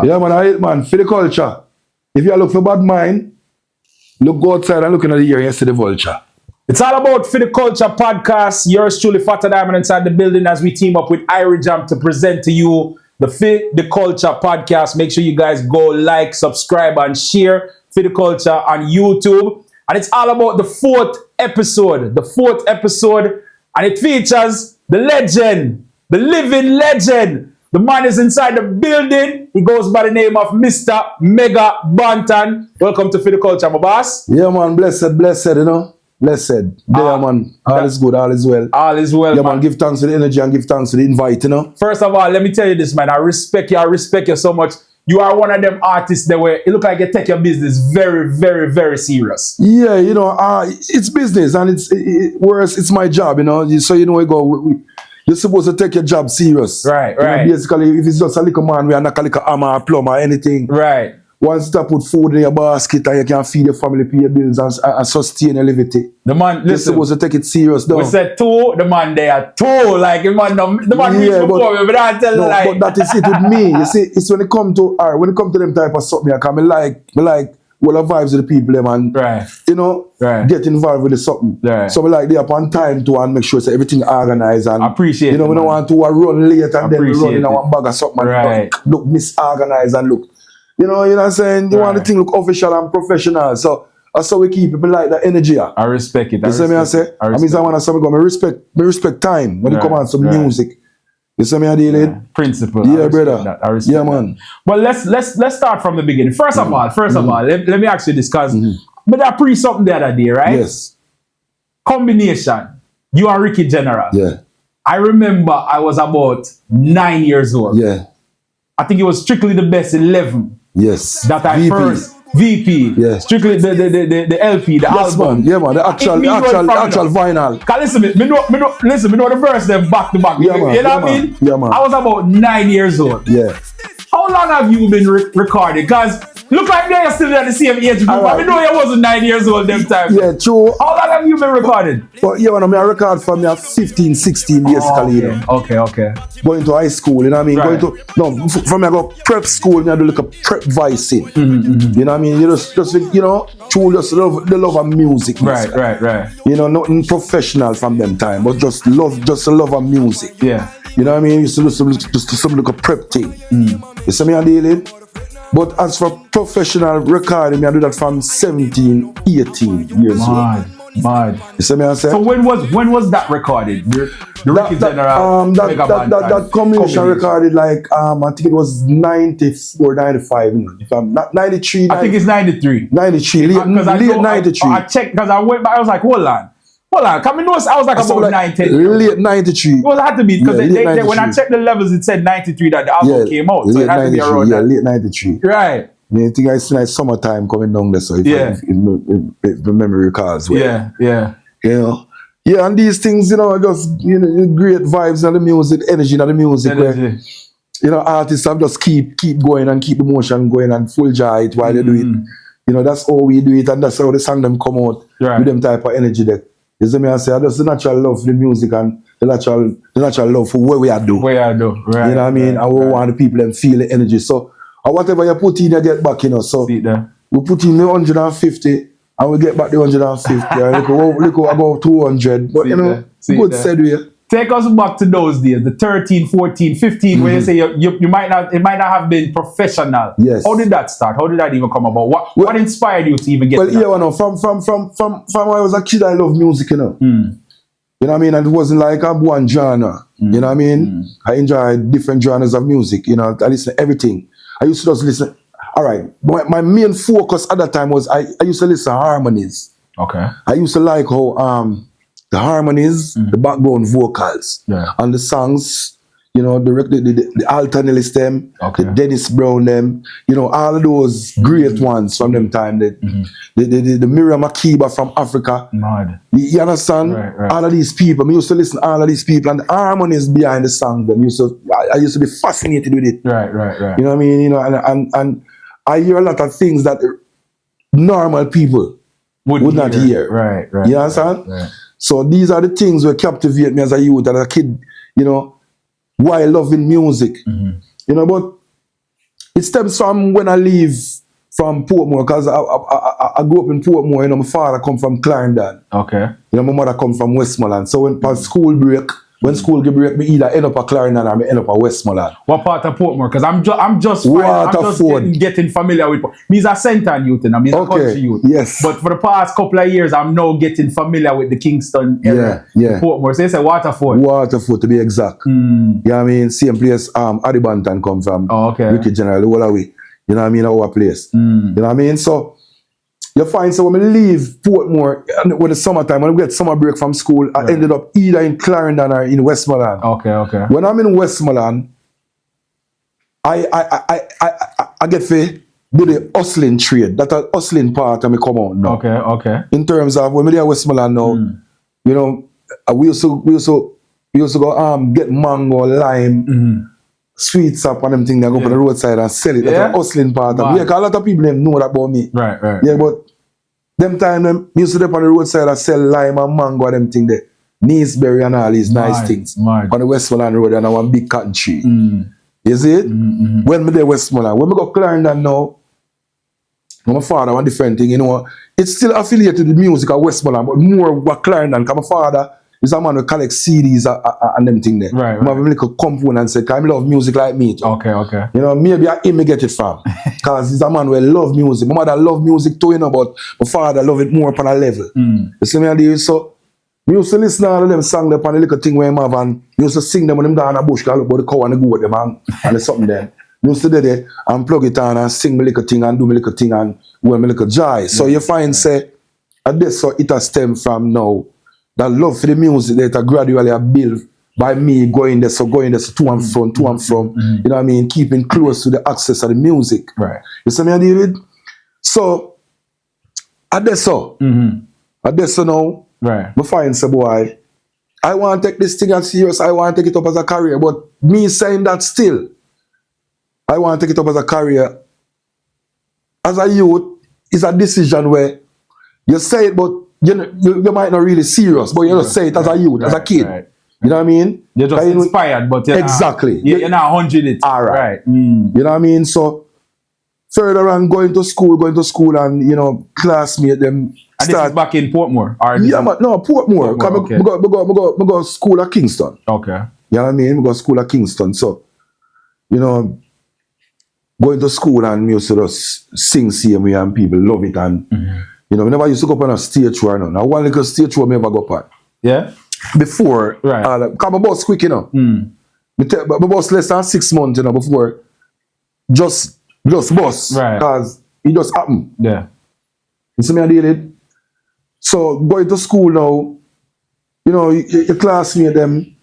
Yeah, man, I hate, man. For the culture. If you look for bad mind, look go outside and looking at the ear and see the vulture. It's all about Fidi Culture Podcast. Yours truly, Fata Diamond, inside the building as we team up with Jam to present to you the Fidi Culture Podcast. Make sure you guys go like, subscribe, and share Fidi Culture on YouTube. And it's all about the fourth episode. And it features the legend, the living legend. The man is inside the building. He goes by the name of Mr. Mega Banton. Welcome to Fidi Culture, my boss. Yeah, man. Blessed, you know. Blessed. Yeah, man. All is good, all is well. All is well, yeah, man. Give thanks for the energy and give thanks for the invite, you know. First of all, let me tell you this, man. I respect you so much. You are one of them artists that where it look like you take your business very, very, very serious. Yeah, you know, it's business and whereas it's my job, you know. So you know, you're supposed to take your job serious. Right. You know, basically, if it's just a little man, we are not a little hammer, plumber, anything. Right. Once you put food in your basket and you can feed your family, pay your bills and sustain your living. The man, listen. You're supposed to take it serious, though. We said two, the man there, two. Like, the man reached before me, but I tell you, like. But that is it with me. You see, it's when it come to them type of something, I come like well, the vibes of the people, man. Right. You know, get involved with the something. Right. So we like they upon time to and make sure that everything organized and appreciate. You know, we don't want to run late and then we run in our bag of something and look misorganized and look. You know what I'm saying? You want the thing look official and professional. So that's how we keep people like that energy. I respect it. You see me I say? I mean, I want to say, I respect time when it come on some music. You see me I deal it? Principle. Yeah, brother. I respect man. Well, let's start from the beginning. First of all, let me ask you this, because but I pre something the other day, right? Yes. Combination. You are Ricky General. Yeah. I remember I was about 9 years old. Yeah. I think it was Strictly the Best 11. Yes. That I VP. first VP. Yeah. Strictly the LP, the album. Man. Yeah, man. The actual vinyl. Cause listen, me know the verse them back to back. Yeah, man. You know what I mean? Yeah, man. I was about 9 years old. Yeah. How long have you been recording? Cause look like they're still at the same age group. I know you wasn't 9 years old them time. Yeah, true. How long have you been recording? But yeah, when I record from me at 15, 16 basically. You know. Okay. Going to high school, you know what I mean? Right. From me I go prep school, me I do like a prep vicing. You know what I mean? You just you know, true just love the love of music. Right. You know, nothing professional from them time, but just the love of music. Yeah. You know what I mean? Used to do something like a prep thing. You see me I deal it? But as for professional recording, I do that from 17, 18 years old. Mad. You see me I say? So when was that recorded? The Ricky General that combination recorded like I think it was 94, 95. If I'm not 93. I think it's 93. 93, late 93. I checked because I went back. I was like, hold on. Come in, I was like about 90. Late 93. Well, it had to be because when I checked the levels, it said 93 that the album came out. So it had to be around that. Late 93. Right. I think I see like summertime coming down there. So if the memory recalls. Yeah. You know. Yeah, and these things, you know, just great vibes and the music, energy and the music. Where, you know, artists have just keep going and keep emotion going and full joy it while they do it. You know, that's how we do it and that's how the song them come out with them type of energy there. You see me I say, that's the natural love for the music and the natural love for what we are doing. Right. You know what I mean? And we want the people them feel the energy. So whatever you put in, you get back, you know. So we put in the 150 and we get back the 150. Look about 200. But you know, good said we. Take us back to those days, the 13, 14, 15, when you say it might not have been professional. Yes. How did that start? How did that even come about? What inspired you to even get to that? Well, yeah, no, from when I was a kid, I love music, you know. You know what I mean? And it wasn't like a one genre. You know what I mean? I enjoy different genres of music, you know. I listen to everything. I used to just listen. All right. My main focus at that time was I used to listen to harmonies. Okay. I used to like how the harmonies, the background vocals, and the songs, you know, the alternate them, the Dennis Brown them, you know, all of those great ones from them time. The Miriam Makeba from Africa. Mad. You understand? Right. All of these people. I used to listen to all of these people and the harmonies behind the song. I used to be fascinated with it. Right. You know what I mean? You know, and I hear a lot of things that normal people would not hear. Right. You understand? Right. So these are the things that captivate me as a youth and a kid, you know, while loving music. You know, but It stems from when I leave from Portmore, because I grew up in Portmore. You know, my father come from Clarendon. Okay. You know, my mother come from Westmoreland. So when school break, when school get break, me either end up at Clarendon or me end up at Westmoreland. What part of Portmore? Because I'm just getting familiar with. Me's a Central youth and I'm a country youth. Yes. But for the past couple of years, I'm now getting familiar with the Kingston area. Yeah. Portmore. So it's a Waterford. Waterford to be exact. You know what I mean? Same place Adi Banton come from. Oh, okay. Wicked General, all away. You know what I mean? Our place. You know what I mean? So you find, so when I leave Portmore, when the summertime, when I get summer break from school, I ended up either in Clarendon or in Westmoreland. Okay. When I'm in Westmoreland, I get to do the hustling trade. That's a hustling part of me come out now. Okay. In terms of when we there Westmoreland now, you know, we used to go get mango, lime, sweets up and them things that go for the roadside and sell it. That's a hustling part. Yeah, because a lot of people them know that about me. Right. Yeah, but them time them used to be on the roadside and sell lime and mango and them things there. Nieceberry and all these nice things. On the Westmoreland Road and one big cotton tree. You see it? When me there Westmoreland, when me go Clarendon now, my father one different thing, you know. It's still affiliated with music at Westmoreland, but more with Clarendon, because my father is a man who collects CDs and them thing there. Right. I have a little component and say, because I love music like me too. Okay. You know, maybe I him get it from. Because he's a man who love music. My mother love music too, you know, but my father love it more upon a level. You see me idea? So, we used to listen to all of them songs upon the little thing where him have, and we used to sing them when them down in the bush, because look about the cow and the goat them and there's something there. We used to do that and plug it on and sing my little thing and do my little thing and wear my little joy. So you find, say, and this so it has stemmed from now, that love for the music that gradually built by me going there, so to and from, you know what I mean, keeping close to the access of the music. Right. You see me I deal with? So, I guess so now, right. I find, say, boy, I want to take this thing as serious, I want to take it up as a career, but me saying that still, I want to take it up as a career. As a youth, it's a decision where you say it, but you might not really serious, but you just say it as a youth, as a kid. Right. You know what I mean? You're just inspired, but you're exactly. You're not 100 it. All right. You know what I mean? So further on, going to school, and you know, classmate them. And this is back in Portmore? Portmore. Okay. I go to school at Kingston. Okay. You know what I mean? I go to school at Kingston. So, you know, going to school and me used to just sing CMA and people love it. And, you know, we never used to go up on a stage show or nothing. Now, one little stage show I never go up on. Yeah? Before, right. Because my boss quick, you know. My boss less than 6 months, you know, before. Just boss. Right. Because it just happened. Yeah. You see me, I did it. So, going to school now, you know, your classmate them,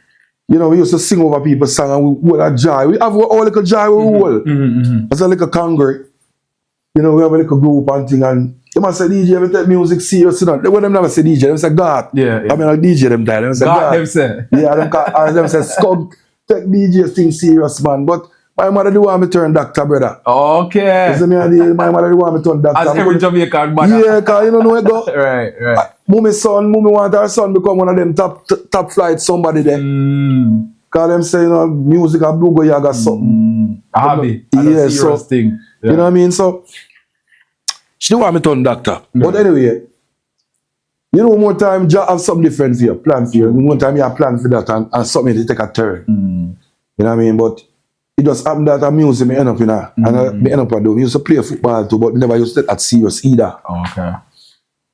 you know, we used to sing over people's song and we had a joy. We have all like a joy we hold. As a little congregate. You know, we have a little group and thing, and they must say, DJ, we take music serious, you know. When them never say DJ, them say God. Yeah. I mean, like DJ them die. Them say God. Them say. Yeah, them say Skunk, take DJ thing serious, man. But my mother do want me turn doctor, brother. Okay. You see me, my mother do want me turn doctor. As every Jamaican mother. Yeah, because you don't know where it go. Right. Mommy want her son become one of them top flight somebody there. Because them say, you know, music and blue go yaga something. A hobby. Yeah, so thing. Yeah. You know what I mean? So she don't want me turn doctor. No. But anyway, you know, one more time, Jah have something different for you, plan for you. One more time, you have plan for that and something to take a turn. You know what I mean? But it just happened that music me end up in and me end up and do. We used to play football too, but we never used to take that serious either. Okay.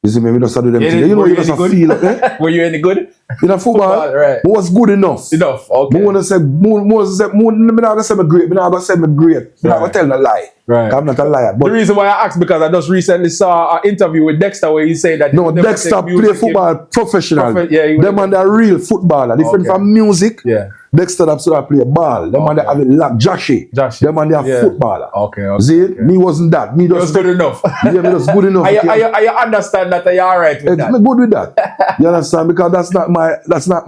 You see me, we just do them things. You know, you just feel it. Were you any good? In a football, right. But was good enough. Okay. Me want to say, me not gonna say me great. Me not gonna say me great. Me not gonna tell no lie. Right. I'm not a liar. But the reason why I asked, because I just recently saw an interview with Dexter where he said that no, Dexter play football professional. Them man are real footballer. Different from music. Yeah. Dexter that play ball. Them man they have it like Joshy. Them man they are footballer. Okay. See it? Me wasn't that. Me just good enough. Yeah, me just good enough. I understand that you're alright with that. Me good with that. You understand? Because that's not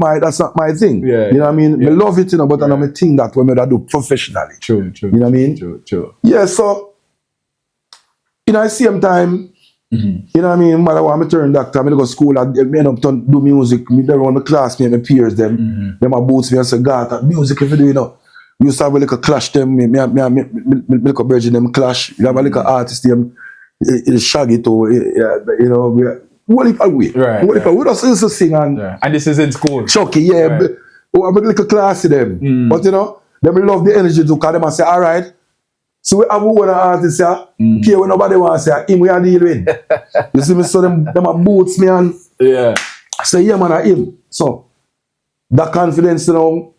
my thing. Yeah. You know what I mean? Me love it, you know, but I know me think that when me that do professionally. True. You know what I mean? True. Yeah, so in the same time, you know what I mean, matter what, I turn doctor, I go to school, I end up to do music, me there on my classmate, my peers, them a boots me and say, God, that music if you do, you know. We used to have a little clash them, me little virgin them clash. You have a little artist them, Shaggy too, you know, what if I wait? Right. What if I we just used to sing and this is in school. Chucky, yeah. Right. I'm a little classy them. But you know, them love the energy to call them and say, all right. So we have one artist here, care when nobody wants to say, him we are dealing with. You see me, so them are boots me and say, yeah man, I him. So that confidence, you know,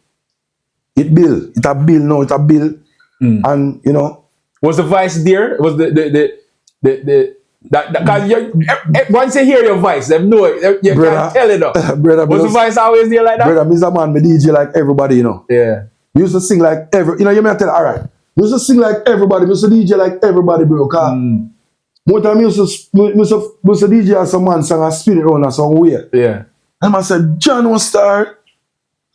it build. It a build now, it a build. And you know. Was the voice there? Was that once you hear your voice, them know it. You can't tell it up. Brother, was the voice always there like that? Brother, me's a man, me DJ like everybody, you know. Yeah. We used to sing like you know, you may tell, all right. We used to sing like everybody, we used to DJ like everybody, bro. More time we used to DJ as some man sang a spin it around and some weird. Yeah. And I said, John was star.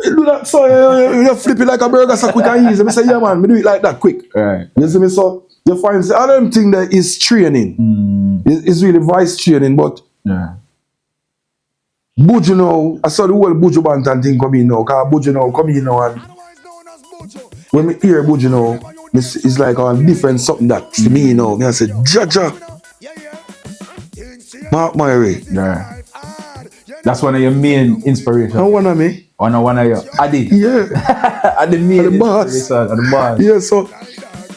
You do that so you flip it like a burger so quick and easy. I say, yeah man, me do it like that quick. Right. You see me, so you find the other thing that is training. It's really voice training, but Buju now, I saw the whole Buju Banton thing come in now, because Buju now come in now and when me hear Buju now, it's like a different something that to me now. Me I say, Jaja, Mark my way. Yeah. That's one of your main inspirations. And one of me. One of your Adi. Yeah. Adi main the boss. The boss. Yeah, so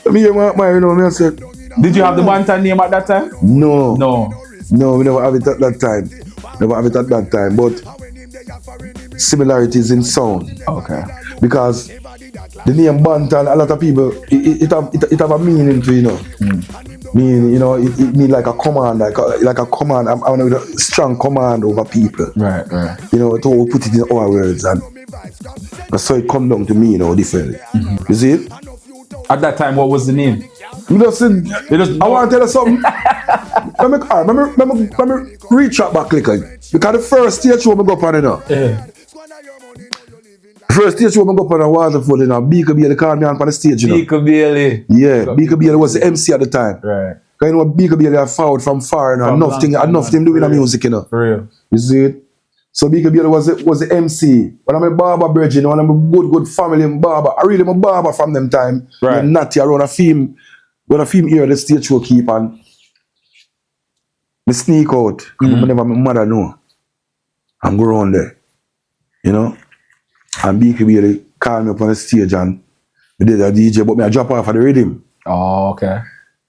let me hear Mark my way now. Me I said, did you have the Banton name at that time? No. No, we never have it at that time. But similarities in sound. Okay. Because the name Banton, a lot of people, it have a meaning to, you know. Mean, you know, it mean like a command, like a command. I want a strong command over people. Right. You know, to put it in our words, and so it come down to me, you know, differently. You see it? At that time, what was the name? I want to tell you something. Let me reach out back quickly. Because the first stage show I go up on, you know. First stage show I go up on Waterford, you know. Beaker Bailey called me on the stage, you know. Beaker Bailey. Yeah, Beaker Bailey was the MC at the time. Right. Because you know, Beaker Bailey had followed from far, you know. Enough thing doing the music, you know. For real. You see it? So Beaker Bailey was the MC. When I'm a barber virgin, when I'm a good family barber. I really am a barber from them time. Right. When Natty around a film. When a film here, the stage show keep and me sneak out. Whenever my mother know. I'm go around there. You know? And Beaker Bailey called me up on the stage and we did a DJ, but me I drop off of the rhythm. Oh, okay.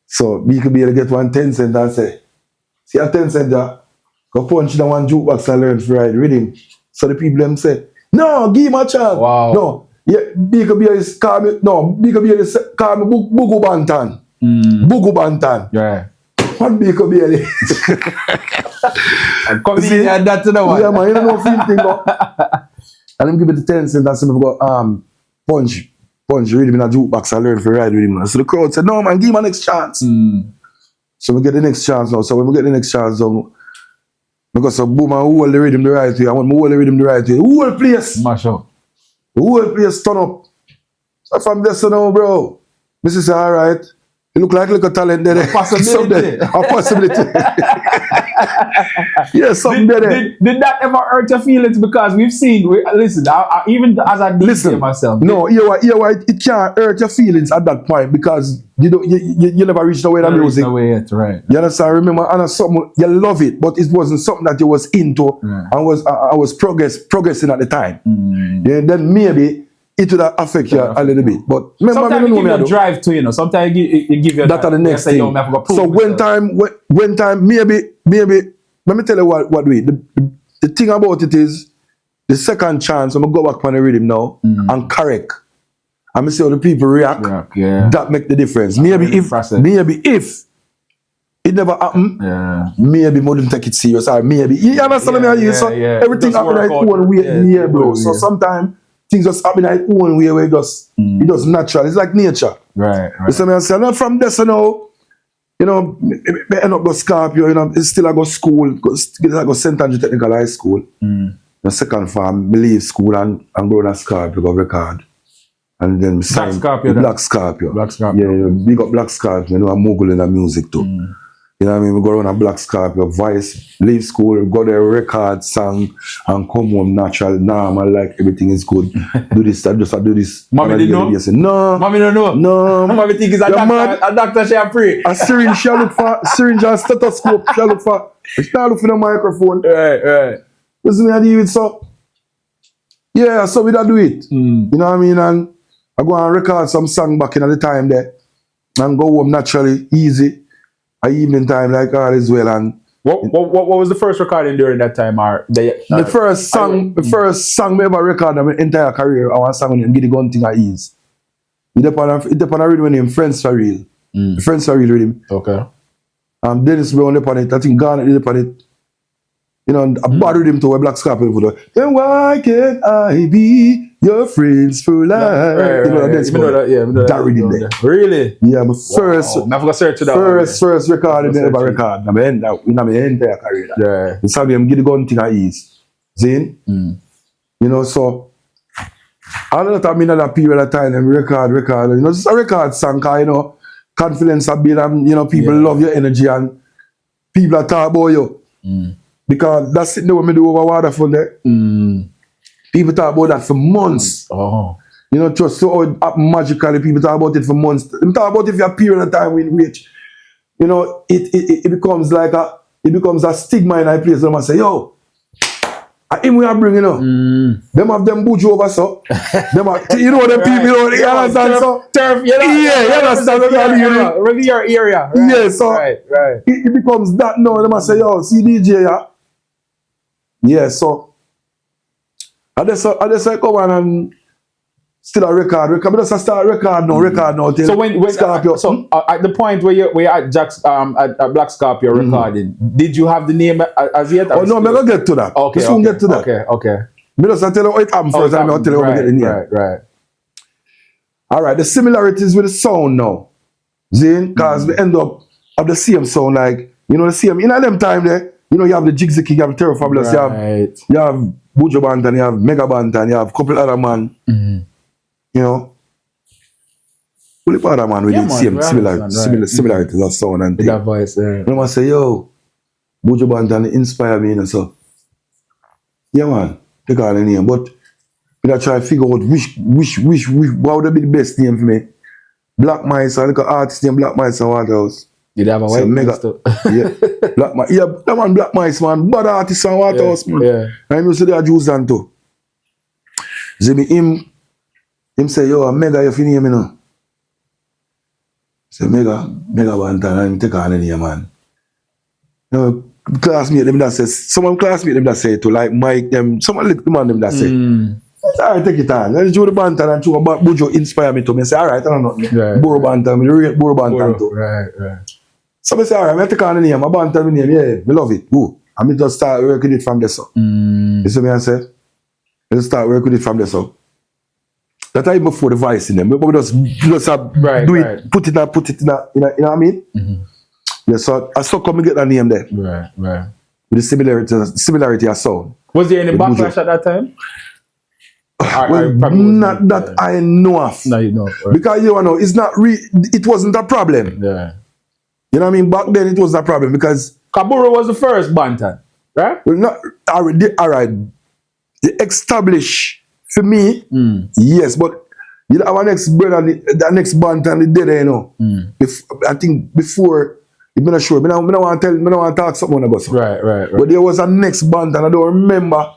So Beaker Bailey get 1 10 cent and say, see a 10 cent there, go punch in one jukebox and learn to ride rhythm. So the people them say, no, give him a chance. Wow. No, yeah, Beaker Bailey called me, Beaker Bailey called me Bugu Banton. Bugu Banton. Yeah. What Beaker Bailey? Come in and that's the one. Yeah, man, you don't know film thing, but and them give me the 10 cent and say, me go punch rhythm in a jukebox and learn to ride rhythm. So the crowd said, no man, give him a next chance. So we get the next chance now. So when we get the next chance now, because so boom, I hold the rhythm the right way. I want to hold the rhythm the right way. The whole place. Mash up. The whole place turn up. So from there, so now, bro, Mrs. say, all right. You look like a little talent there. A possibility. A possibility. Yeah, something there. Did that ever hurt your feelings? Because we've seen, listen, I, even as a DJ myself. No, it can't hurt your feelings at that point because you never reached the way that music. Right. You understand? Remember, and something you love it, but it wasn't something that you was into and was progressing at the time. Yeah, then maybe it would affect you a little bit. But remember, sometimes you give you a drive to, you know. Sometimes you give you that. Are the next thing. So when time, maybe, let me tell you what we. The thing about it is, the second chance, I'm going to go back on the rhythm now and correct. I'm going to see how the people react. That make the difference. Maybe if it never happened, maybe more than take it serious. Or maybe, you understand me? So everything happen right one way, bro. So sometimes things just happen in its own way where it just natural. It's like nature. Right. You see me? I say, not from this, you know, I end up go Scorpio, you know, it's still I go school, I go St. Andrew Technical High School. The second farm, leave school and go to Scorpio, go record. And then sign Black Scorpio. Black Scorpio. Yeah, big up Black Scorpio, you know, I'm mogul in the music too. You know what I mean? We go around a Black Scorpio, voice, leave school, go there, record, song, and come home natural, normal, like everything is good. Do this, I do this. Mommy didn't know? No. Mommy don't know? No. Mommy think it's a doctor she a pray. A syringe, she look for, syringe and stethoscope, she look for. She not look for the microphone. Right. This is me I deal with, so. Yeah, so we don't do it. You know what I mean? And I go and record some song back in the time there. And go home naturally, easy. A evening time like all as well. And what was the first recording during that time? The first song me ever recorded in my entire career, I want song named Get the Gun Thing at Ease. It upon a rhythm named Friends for Real. Friends for Real rhythm. Okay. Dennis Brown upon it, I think Garnet did upon it. You know, a bad rhythm to a Black Scorpio put. Then why can't I be your friends for life? Right, you know that rhythm there. Really? Yeah, my first first recording I ever recorded. In my entire career. Yeah. The song them Get the Gun Thing at Ease. See? You know, so all of that I mean at that period of time, record, you know, just a record song, cause you know, confidence a bit and you know, people love your energy and people are talk about you. Because that's it what me do over Waterfall there. People talk about that for months. Oh. You know, just so it happen magically, people talk about it for months. They talk about it for a period of time in which, you know, it becomes like a stigma in that place. Them say, yo, him we are bringing up. Them have them bougie over so. Them have, you know them people, you know, they understand so. Turf, you know, you understand so. Really your area. Right, yeah, so right. It becomes that now. Them say, yo, see DJ, yeah. Yeah, so I just come on and still a record. But just start record now. So when Scorpio. At the point where you're at Jack's at Black Scorpio recording, did you have the name as yet? Oh no, I'm gonna get to that. Okay, we soon get to that. Okay. Me just tell you how it happened first, and I'll tell you how we get the name. Right. All right, the similarities with the sound now, Zane, because we end up of the same sound, like you know the same. In them time there. You know, you have the Jigsy King, you have Terror Fabulous, you have Buju Banton, you have Mega Banton, you have a couple other man. You know, only other man with the same similarities of sound and thing. That voice, You know, I say, yo, Buju Banton inspire me, and so. Yeah, man, take all the name, but I try to figure out which what would be the best name for me. Black Mice, I look at artist named Black Mice and Waterhouse. Did have a white Mega too? Black Mice, man. Bad artist and Waterhouse, man. Yeah. And you see the Jews and too. See me, him say, yo, Mega, you feel me now? Say, Mega Banton, and him take on the name, man. You know, classmate them that says, some classmate them that say to like Mike, them, some little man them that say. Alright, take it on. And Joe the Banton and Joe Bujo inspire me to me. I say, alright, I don't know. Boro Banton, me rate Boro Banton too. Right. So I say, alright, I take on the name, I Banton my name, yeah, me love it. Woo. And me just start working it from there, so. You see me, I say? I just start working it from there, so. That time before the voice in them. We just do it, put it in a, you know what I mean? Yeah, so I still come and get that name there. Right. With the similarity of sound. Was there any backlash at that time? Not that I know of. No, you know. Right. Because you know, it wasn't a problem. Yeah. You know what I mean? Back then it wasn't a problem because Kaburu was the first Banton, right? Well, not alright. The established for me, yes, but you know our next brother, the next Banton, the dead, you know. I think before, I'm not sure. I don't want to talk something about something. Right. But there was a next Banton, I don't remember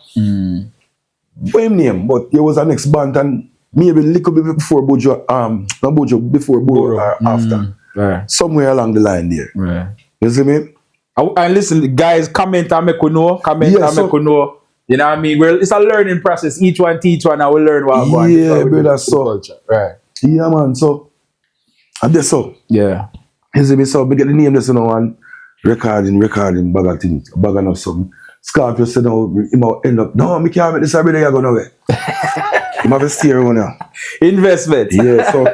what name, but there was a next Banton, maybe a little bit before Bujo, not Bujo, before Buro or after. Right. Somewhere along the line there. Right. You see me? And listen, guys, comment and make we know. Know. You know what I mean? Well, it's a learning process. Each one teach one, I will learn what I'm going to do. Yeah, brother, so. Right. Yeah, man, so. And that's so. Yeah. You see me? So, we get the name this now and recording, bag of things, bag enough something. Scorpio said, no, he might end up, no, I can't make this every day, I go nowhere. You have to steer on now. Investment. Yeah, so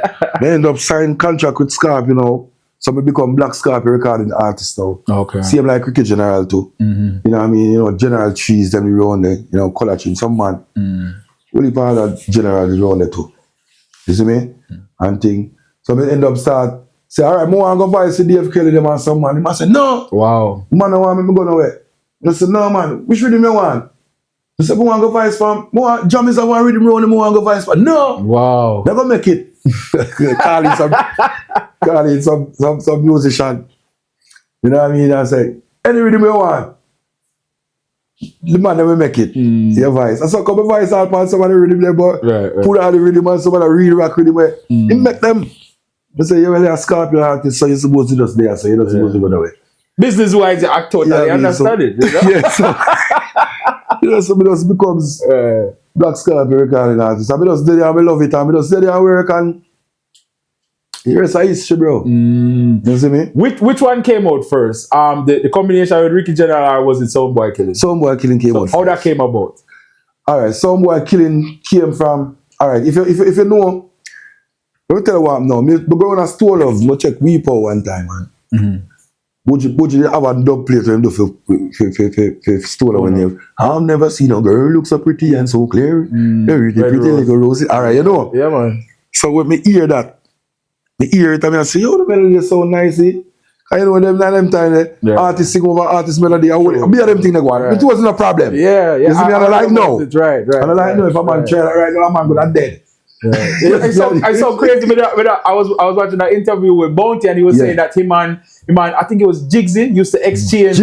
they end up signing contract with Scorpio, you know. So we become Black Scorpio recording artist now. Okay. Same like Cricket General too. You know what I mean? You know, General Trees, them around there, you know, Color Tree, some man. Only part of General is around there too. You see me? And thing. So we end up start Say, all right, I want to go voice to Dave Kelly them and some man. The man say, no. Wow. Man, I want me to go nowhere. I said, no, man. Which rhythm you want? I said, I want to go voice for more Jammys. I want rhythm round. I want to go voice for. No. Wow. They're going to make it. Call in some musician. You know what I mean? I say, any rhythm you want. The man never make it. Your voice. I saw a couple voice out on somebody rhythm there, but put out the rhythm on somebody real rock rhythm where he make them. I say, you're really a Scorpio artist, so you're supposed to just there, so you're not supposed to go that way. Business wise, I totally understand it. You know? Yeah, so it just becomes Black Scorpio recording artist. I just stay there and I love it, and I just stay there and work, and here's a history, bro. You see me? Which one came out first? The combination with Ricky General, or was it Soundboy Killing? Soundboy Killing came out how first. that came about? Alright, Soundboy Killing came from, alright, if you know, let me tell you what now. I go on a store love, I check Weepo one time, man. Would you have a dub plate when you do for store when you I've never seen a girl look so pretty and so clear. Pretty like a rose. Alright, you know. Yeah, man. So when me hear that, me hear it and I say, yo, the melody is so nice. You know them time artists sing over artist melody. I be a them thing that go on. It wasn't a problem. Yeah. You see me, I like no. Right. And I like no if a man try that right now, a man go that dead. I saw crazy with that. I was watching that interview with Banton, and he was saying that him and I think it was Jigsy used to exchange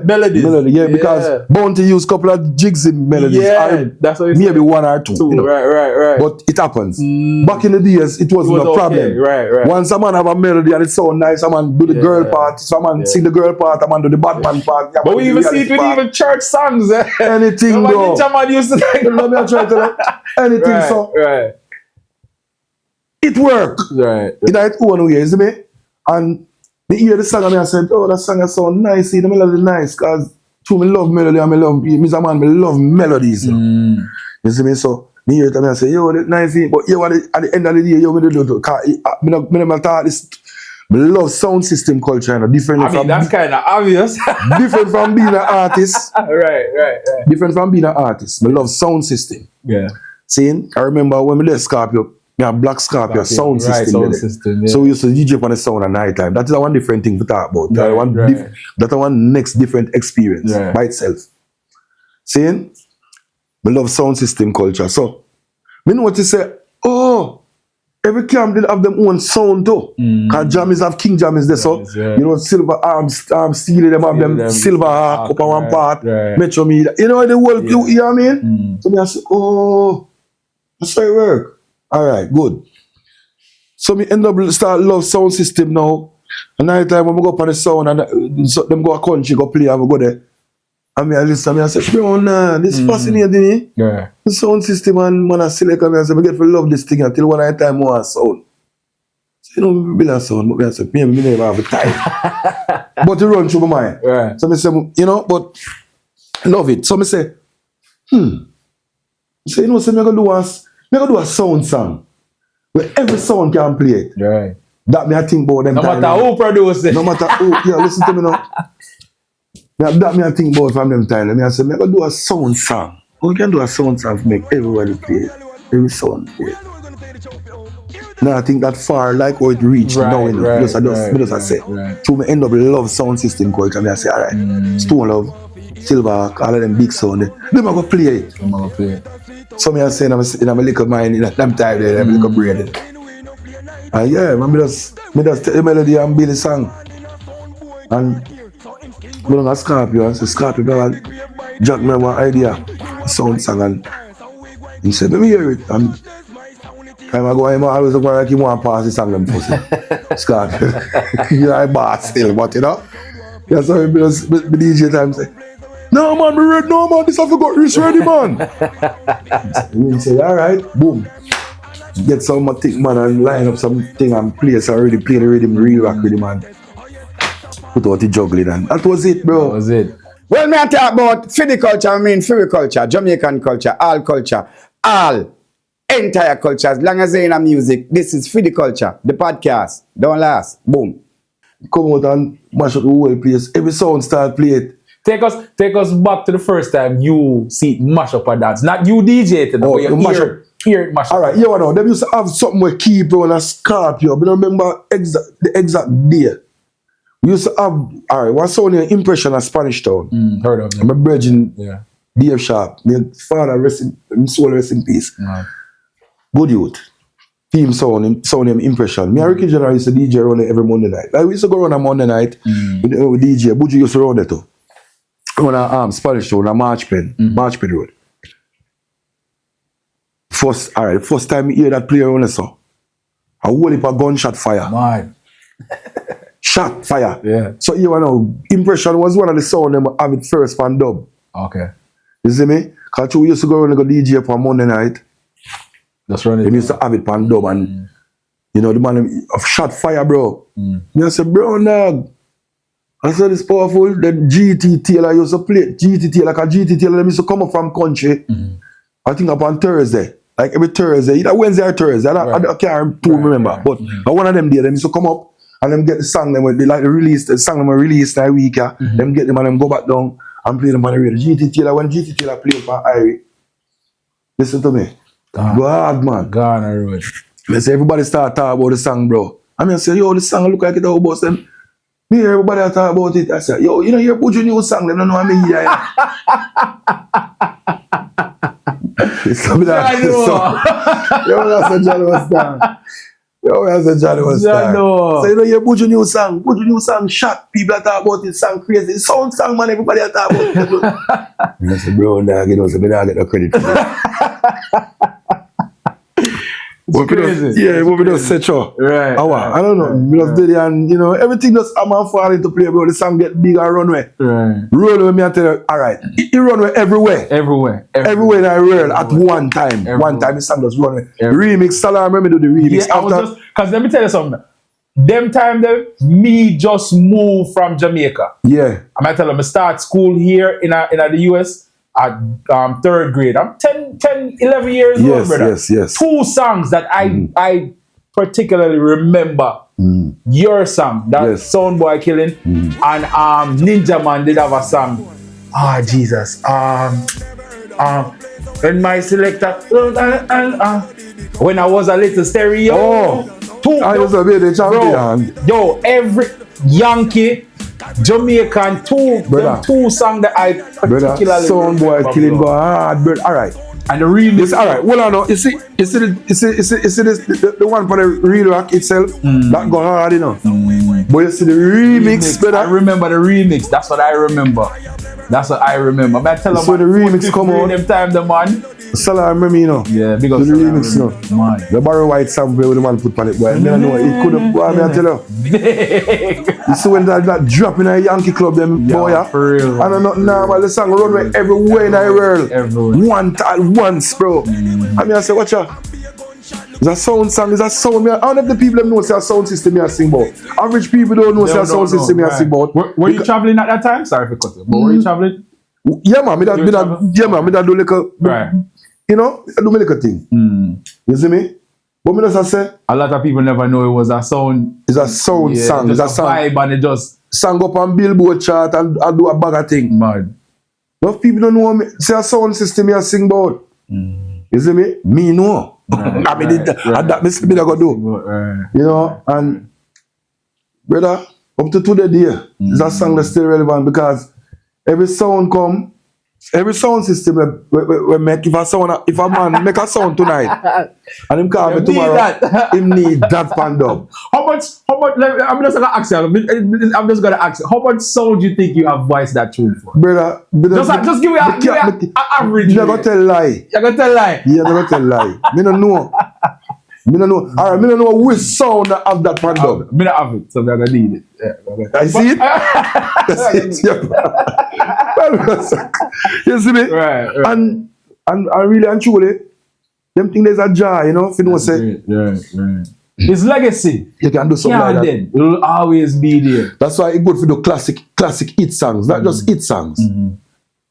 melodies. Because Banton used a couple of Jigsy melodies. That's what maybe one or two. You know? Right. But it happens. Back in the days, it wasn't a problem. Right. Once a man have a melody and it sound nice, a man do the girl part, someone sing the girl part, a man do the bad man part. But we even see it with even church songs. Anything, bro. Man used to anything, so it worked. Right. In its own way, you see me? And they hear the song and I said, oh, that song is so nice, the melody is nice, because to me love melody and me love melodies. You see me? So me hear it and I say, yo, that's nice, but yo, at the end of the day, yo, I love sound system culture, you know, different. I mean, that's kind of obvious. Different from being an artist. Right. Different from being an artist. I love sound system. Yeah. See, I remember when we did Scorpio, Black Scorpio sound system. So we used to DJ on the sound at night time. That is one different thing to talk about. That's one next different experience by itself. See, I love sound system culture. So, I know what to say, oh, every camp did have them own sound too. Because Jammies have King Jammies there. So, you know, Silver Arms, Steel, them have them Silver Arc up on one part, Metro Media. You know the whole, you know what I mean? So I say, oh, that's how it work. Alright, good. So me end up start love sound system now. And night time when I go up on the sound and so them go a country, go play and we go there. And I listen and I say, bro, this fascinating. The sound system and man I select and I say, I get to love this thing until one night time more sound. So you know, me build a sound, but I say, me never have a time. But it run through my mind. So I say, you know, but I love it. So I say, so you know, so I'm going to do a sound song where every sound can play it. Right. That me I think about them. No matter who produce it. No matter who. Yeah, listen to me now. That me I think about from them time. I say, I'm going to do a sound song. We can do a sound song to make everybody play it. Every sound play it. Now I think that far, like how it reached now, you know. Just I say. So me end up love sound system culture. I say, alright, Stone Love, Silver, all of them big sound. Them are going to play it. So me I say, in a little mind, in a time there, I'm a little brain. And yeah, man, me just take the melody and build the song. And I don't have Scorpio, and say, Scorpio, go Jack me one idea, a sound song, and he said, let me hear it. And time I go, I always look like he want to pass the song them pussy. Scorpio. You're a boss still, but you know? That's how me just, the DJ time say, no man, be ready, no man, this have to go ready, man. We say, alright, boom. Get some thick man and line up something and play already, play the rhythm, real rock rhythm, man. Put out the juggling and that was it, bro. That was it. Well, me I talk about Fidi culture, I mean Fidi culture, Jamaican culture, all entire culture, as long as they in a music. This is Fidi culture, the podcast. Don't last. Boom. Come out and mash up the whole place. Every sound start play it. Take us back to the first time you see it mash up a dance. Not you DJ it, but you mash up. hear it mash. Alright, you know, them used to have something with keep on a Scorpio. But I remember the exact day. We used to have, alright, what's on your impression of Spanish Town? Heard of them. My brethren, Yeah. Dave Sharp, my father, soul rest in peace. Good youth. Team sound him impression. Me and Ricky General used to DJ around there every Monday night. Like we used to go around on Monday night with DJ. Buju used to run there too. On a Spanish Town, on March Pen Road. First time you hear that player on the song. A whole heap of gunshot fire. Man. Shot fire. Yeah. So you know, impression was one of the sound them have it first on dub. Okay. You see me? Cause we used to go around and go DJ for Monday night. Just run it. They used to have it on dub and you know the man of shot fire, bro. Me I said, bro, dog. I said it's powerful. Then GT Taylor used to play. GT Taylor, like a GT Taylor, them used to come up from country. I think upon Thursday. Like every Thursday, either Wednesday or Thursday. I can't remember. But one of them day, them used to come up and them get the song them they like release the song them release that week. Them get them and them go back down and play them on the radio. GT Taylor, when GT Taylor played for Irie, listen to me. Go hard, man. Gone a road. Let's say everybody start talking about the song, bro. I mean, I say, yo, the song look like it all about them. Me hear everybody talk about it. I say, yo, you know, you put your new song, they don't know what I mean. Yeah. It's coming out. Yo, that's a Johnny was down. Yo, that's a Johnny was down. So, you know, you put your new song, shot. People are talking about it, song crazy. It's sound song, man, everybody are talking about it. And I say, bro, dog, you know, so I don't get no credit for it. It's crazy. Yeah, we just set you. Right. I don't know. We just did it and, you know, everything just come and fall into play, bro. The song get big and runway. Right. Runway, me I tell you, alright. It runway everywhere. Everywhere in the world at one time. Everywhere. One time the song just runway. Remix, Salah, remember do the remix. Yeah, I was just, because let me tell you something. Them time, me just moved from Jamaica. Yeah. I might tell them, I start school here in the US at third grade. I'm 10, 11 years old, brother. Yes. 2 songs that I particularly remember. Your song, that Soundboy Killing, and Ninja Man did have a song. Jesus. When my selector, when I was a little stereo. I was a bit champion. Bro, yo, every Yankee, Jamaican, two songs that I particularly Soundboy Killing go hard, brother. Alright. And the remix. Alright, well I know. You see the one for the real rock itself, that go hard, you know. But you see the remix, brother. I remember the remix. That's what I remember. But I tell them, so the remix come out. Them time, the man. Salah, remember, you know. Yeah, big up. So the remix, you know. The Barry White sample with the man put on it, boy. I don't know. It could have, boy, I tell you. You see when that drop in a Yankee club, them boy, for real. I don't know now, but the song run everywhere in the world. Everywhere. Once, bro. I mean, I say, watch out. It's a sound song, it's a sound. I don't know if the people know it's a sound system I sing about. Average people don't know it's a sound system I sing about. Were you traveling at that time? Sorry for cutting. But were you traveling? Yeah, man. Me that do like a, right. You know, I do me like a thing. You see me? But me just say, a lot of people never know it was a sound. It's a sound song. It's a song. Vibe and it just sang up on Billboard chart and I do a bag of thing. Mad. But people don't know me. Say a sound system I sing about. You see me? Me know. Right, I mean, that me go do. You know, and brother, up to today, it's a song that's still relevant because every sound system we make. If a man make a sound tonight and him call me tomorrow, him need that fan up. How much? I'm just gonna ask you. How much sound do you think you have voiced that tune for? Brother, just give me an average. You're gonna tell lie. You're gonna tell lie. Yeah, you're gonna tell lie. Me don't know. Alright, me don't know which sound that have that fan up. Me don't have it, so I'm gonna need it. Yeah, I see it. That's it. You see me? Right. And really and truly, them think there's a jar, you know, if you know say. Right. His legacy. You can do something like that. It will always be there. That's why it's good for the classic hit songs, not just hit songs.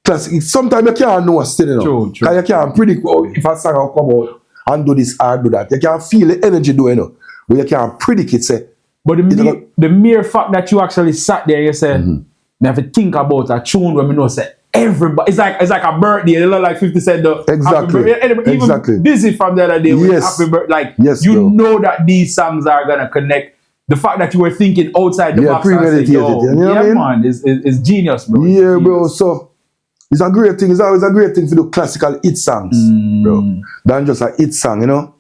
Classic. Sometimes you can't know still, you know. True. Because you can't predict if a song will come out and do this or do that. You can't feel the energy doing, you know. But you can't predict it, say. But the mere fact that you actually sat there, you say, I have to think about a tune when I know say, everybody, it's like a birthday. They look like 50 Cent. Exactly. Even Busy from the other day with Happy Birthday. Like, you know that these songs are gonna connect. The fact that you were thinking outside the box, premeditated. You know what I mean? Man, is genius, bro. Yeah, bro. So it's a great thing. It's always a great thing to do classical hit songs, bro. Than just a hit song, you know.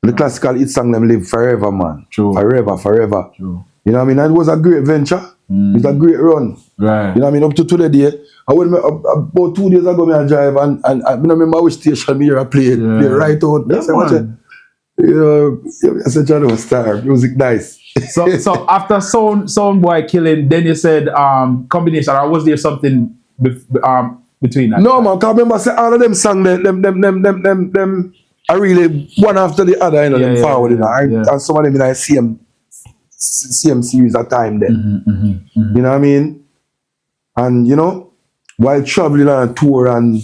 The classical hit song them live forever, man. True. Forever. True. You know what I mean? And it was a great venture. It's a great run. Right. You know what I mean? Up to today, I went about 2 days ago, I drive and I remember which station me I played. Play right out. Yeah, I said, watch it. You know, I said, John was star. Music nice. So after Soundboy killing, then you said combination, or was there something between that? No, man, because remember, say all of them songs, them are really one after the other, you know, them forward, you know. And some of them in the same series at time then. You know what I mean? And, you know, while traveling on a tour and,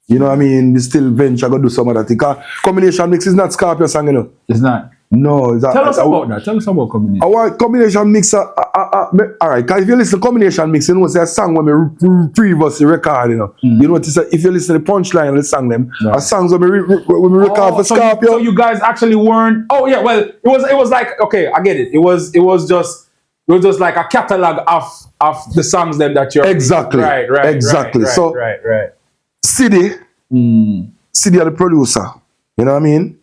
you know what I mean, we still venture, go do some other thing. Combination mix is not Scorpio song, you know. It's not. No, it's Tell us about that. Tell us about combination. Our combination mix, alright, because if you listen to combination mix, you know, it's a song when we previously record, you know. You know, if you listen to the punchline of the song, them, our songs when we record for Scorpio. So you guys actually weren't, well, it was like, okay, I get it. It was just like a catalog of the songs that you're exactly. Right. So Fidi, Fidi are the producer. You know what I mean?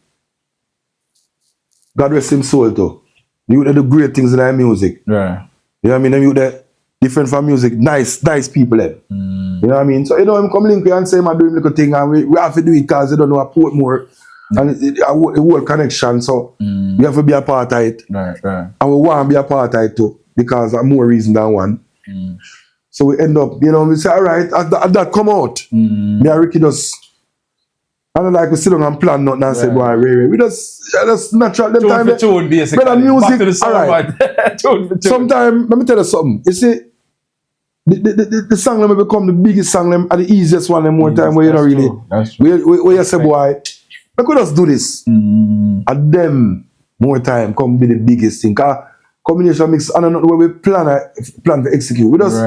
God rest him soul too. You do the great things in our music. Right. You know what I mean? And you the different from music, nice people them. You know what I mean? So you know him come link with and say I'm doing little thing and we have to do it because they don't know a port more. And it whole connection. So we have to be a part of it. Right. And we want to be a part of it too. Because of more reason than one. So we end up, you know, we say, alright, as that come out, me and Ricky just, I don't like we sit down and plan nothing and say, boy, we just natural. Them time, tune, basically. Better music, alright. Sometimes, let me tell you something. You see, the song them become the biggest song them and the easiest one them more time where you don't really, where you say, boy, I could just do this. And them more time come be the biggest thing. Cause combination mix, I don't know where we plan to execute. We just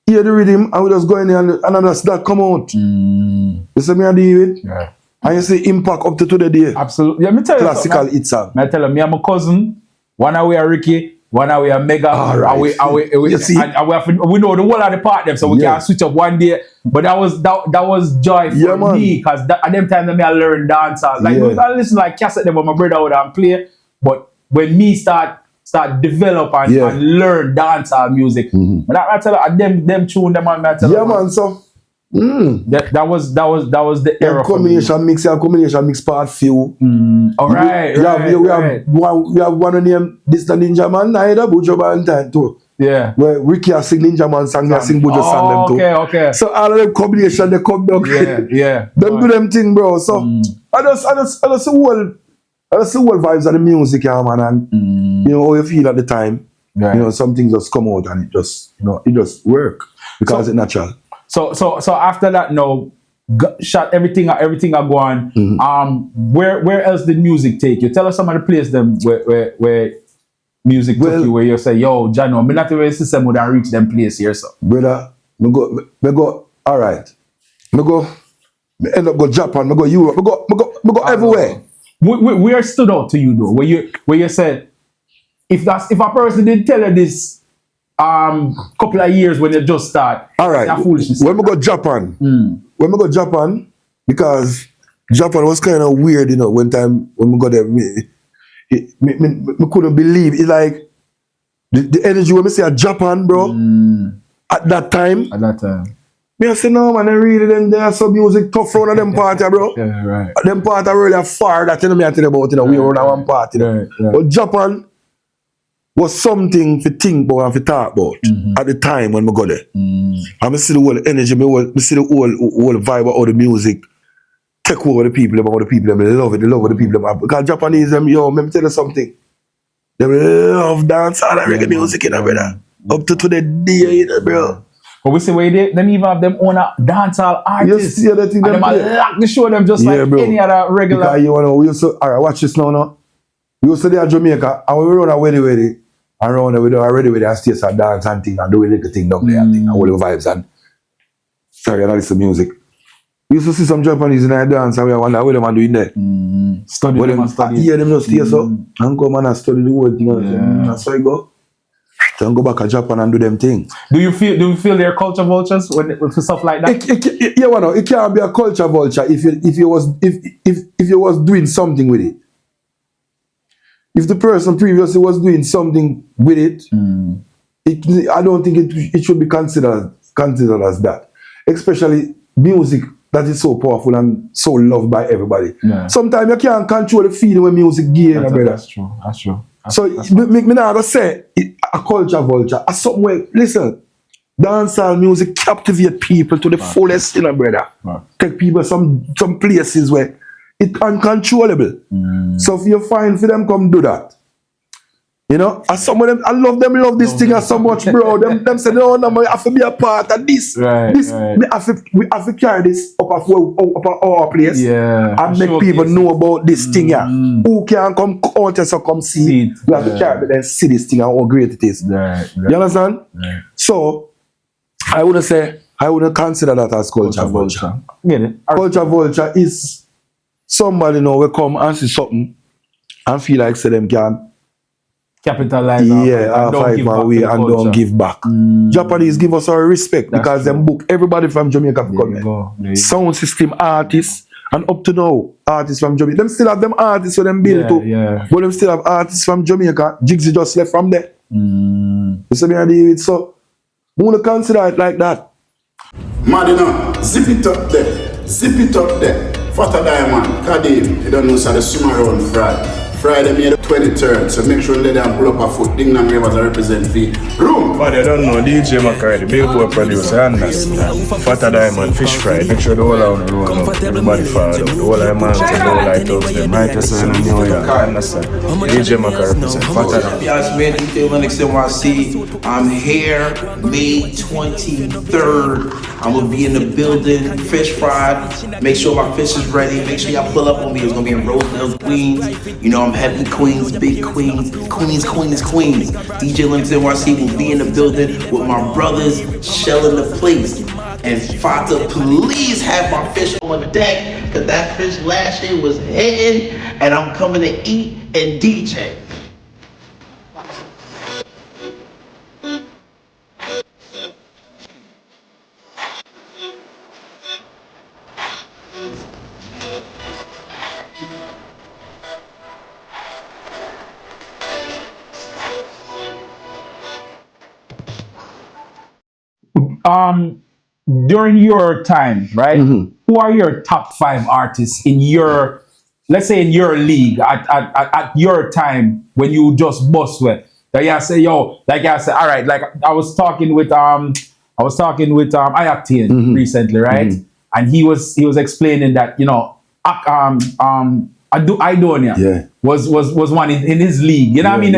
hear the rhythm and we just go in there and just that come out. You see me and David? Yeah. And you see impact up to today. Absolutely. Yeah, me tell you classical hit song. I tell you, me and my cousin, one away are Ricky, one away are Mega. Right. We know the whole of the part them, so we can switch up one day. But that was joy for me, because at them time I learned dancehall. Like I listen like cassette them, but my brother would and play. But when me start develop and learn dancehall music. But I tell you, them tune them on. Man, so that was the era. Combination mix part few. Alright. We have one of them, this the Ninja Man, Naida Bujo Banton too. Yeah. Where Ricky has sing Ninja Man song, they sing Bujo song them too. Okay. So all of them combination, they come down. Yeah. Them do them thing, bro. So I just the whole vibes of the music, yeah, man, and you know how you feel at the time. Right. You know, some things just come out and it just work because it's natural. So after that, no, shot everything are going. Where else did music take you? Tell us some of the places them where music took you, where you say, yo, Jano, I'm not the system would have reached them place here, so. Brother, me go, all right. Me end up go Japan, me go Europe, me go everywhere. Where stood out to you though? Where you said, if a person didn't tell you this couple of years when you just start, all right. When we go Japan, because Japan was kind of weird, you know. When we go there, me couldn't believe it. Like the energy when we say Japan, bro. At that time. Me I say no man, I really them there some music tough round of them party, bro. Yeah, right. Them party really far that you know me I tell you about, you know, we run one party. Right. But Japan was something to think about and to talk about at the time when we go there. And I see the whole energy, I see the whole vibe of all the music take over the people, about the people, they love it, they love the people. Because Japanese, them, yo, let me tell you something. They love dance and reggae music, you know, brother. Up to today, you know, bro. But we see where them even have them own dancehall artists. You see that thing, and them lock the show them just like any other regular. Because you know, we used to, alright, watch this now. We used to there in Jamaica and we run a wedding. And around there, we do already with the states and dance and thing and do a little thing down there and thing and all the vibes. And Sorry, I don't listen to music. We used to see some Japanese in our dance and we wonder what them are doing there. Study But them and study. yeah, them just stay so and come and study the whole thing. That's how you go. Then go back to Japan and do them thing. Do you feel they're culture vultures for stuff like that? It can't be a culture vulture if you was doing something with it. If the person previously was doing something with it, I don't think it should be considered as that. Especially music that is so powerful and so loved by everybody. Yeah. Sometimes you can't control the feeling when music gives you, brother. That's true. So me not gonna say a culture vulture. A something where, listen, dancehall music captivate people to the fullest, brother. Right. Take people some places where it's uncontrollable. So if you find for them, come do that. As some of them, I love this thing so much, bro. them say, no, I have to be a part of this. Right. We have to carry this up our place. Yeah. And make people know about this thing here. Who can come out and come see it. We have to carry it and see this thing and how great it is. Right. You understand? Right. So I wouldn't consider that as culture vulture. Get it? Culture vulture is somebody will come and see something and feel like say them can capitalize fight my way and don't give back. Japanese give us our respect because them book everybody from Jamaica to come here. Sound system artists and up to now artists from Jamaica. Them still have them artists for them built too. Yeah. But them still have artists from Jamaica. Jigsy just left from there. You see me and David. So we want to consider it like that. Madina, zip it up there. Fatta Diamond, Kadim, you don't know, so the swim around Friday, May the 23rd, so make sure they don't pull up a foot. Ding Dong Rivers represent the room. But you don't know, DJ Makai, the Billboard producer, understand. Fatta Diamond, Fish Fry, make sure the whole out roll up, everybody follow, the whole man, the whole light up, the Microsoft in New York, understand. DJ Makai represent Fatta Diamond. Yes, man, DJ Lennox NYC. I'm here May 23rd. I'm gonna be in the building, Fish Fry. Make sure my fish is ready. Make sure y'all pull up on me. It's gonna be in Roseville, Queens. I'm heavy Queens, big Queens, Queens. DJ Lennox NYC will be in the building with my brothers shelling the place. And Fata, please have my fish on deck, because that fish last year was hitting, and I'm coming to eat and DJ. During your time, right? Who are your top 5 artists in your, let's say in your league at your time when you just bust with? Like I say, all right, like I was talking with Ayactian recently, right? And he was explaining that, Idonia was one in his league. You know what I mean?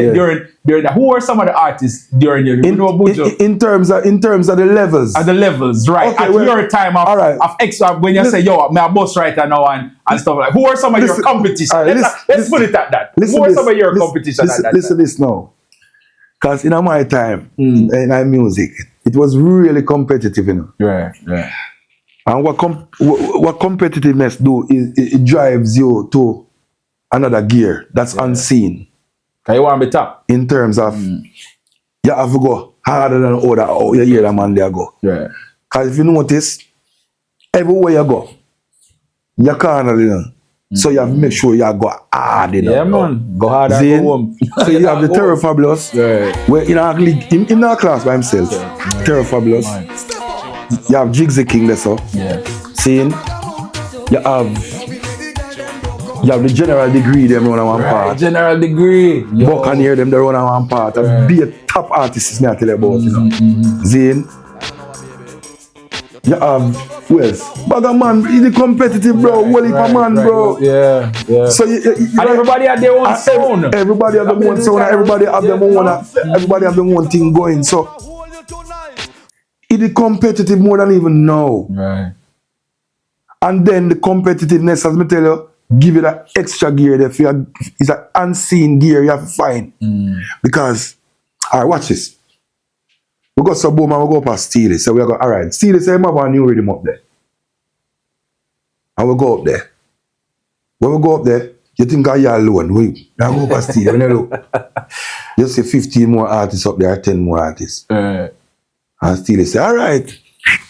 During that, who are some of the artists during your in terms of the levels? At the levels, right? Okay, your time of extra when you say, yo, I'm a boss right now and stuff like. Who are some of your competition? Let's put it at that. Who are some of your competition at that? Listen this now. Because in my time, in my music, it was really competitive, Right. And what competitiveness do is it drives you to another gear that's unseen. Can you want to be top? In terms of you have to go harder than other. Oh, you hear that man there go. Yeah. Because if you notice, everywhere you go, you can't. So you have to make sure you go hard. Yeah, man. Go hard and go home. So you have the Terror Fabulous, where in our league, in our class by himself, Terror Fabulous. You have Jigsy King there, so. Yeah. Seeing, you have the General Degree them run on one part. General Degree. Buccaneer them they run on one part. Be a top artist is me I tell you about, Zane. You have who else? Bagger man, he's the competitive bro, Wally man, bro. Yeah. So you and everybody have their own sound. Everybody have their own sound, everybody have their own thing going. So it's competitive more than even now. Right. And then the competitiveness, as me tell you, give it that extra gear there. It's an unseen gear you have to find. Because, alright, watch this. We go so boom and we go past Steely. So we go, all right. Steely say, "I have a new rhythm up there." And we go up there. When we go up there, you think I are alone. We go past Steely. When you look, you see 15 more artists up there, 10 more artists. And Steely say, all right.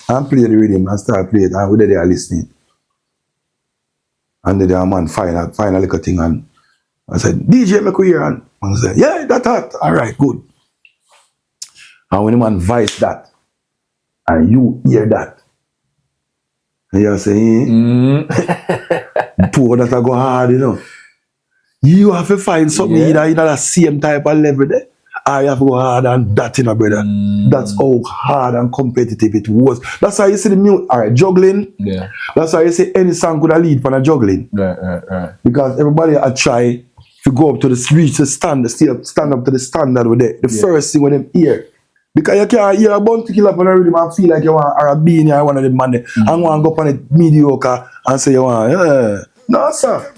And play the rhythm and start playing it. And we there listening. And then the man find a little thing and I said, DJ, make we hear. And I said, yeah, that. All right, good. And when the man voice that, and you hear that, and you say, poor that I go hard, you know. You have to find something either in that same type of level there. Or you have to go hard and that, you know, brother. That's how hard and competitive it was. That's why you see the music, all right, juggling. Yeah. That's why you see any song could have lead for a juggling. Right. Because everybody I try to go up to the reach the standard, still stand up to the standard with it. The first thing when them hear. Because you can't hear a bounty killer up on a rhythm and feel like you want a beanie or one of them man there. And want to go up on it mediocre and say you want, no, sir.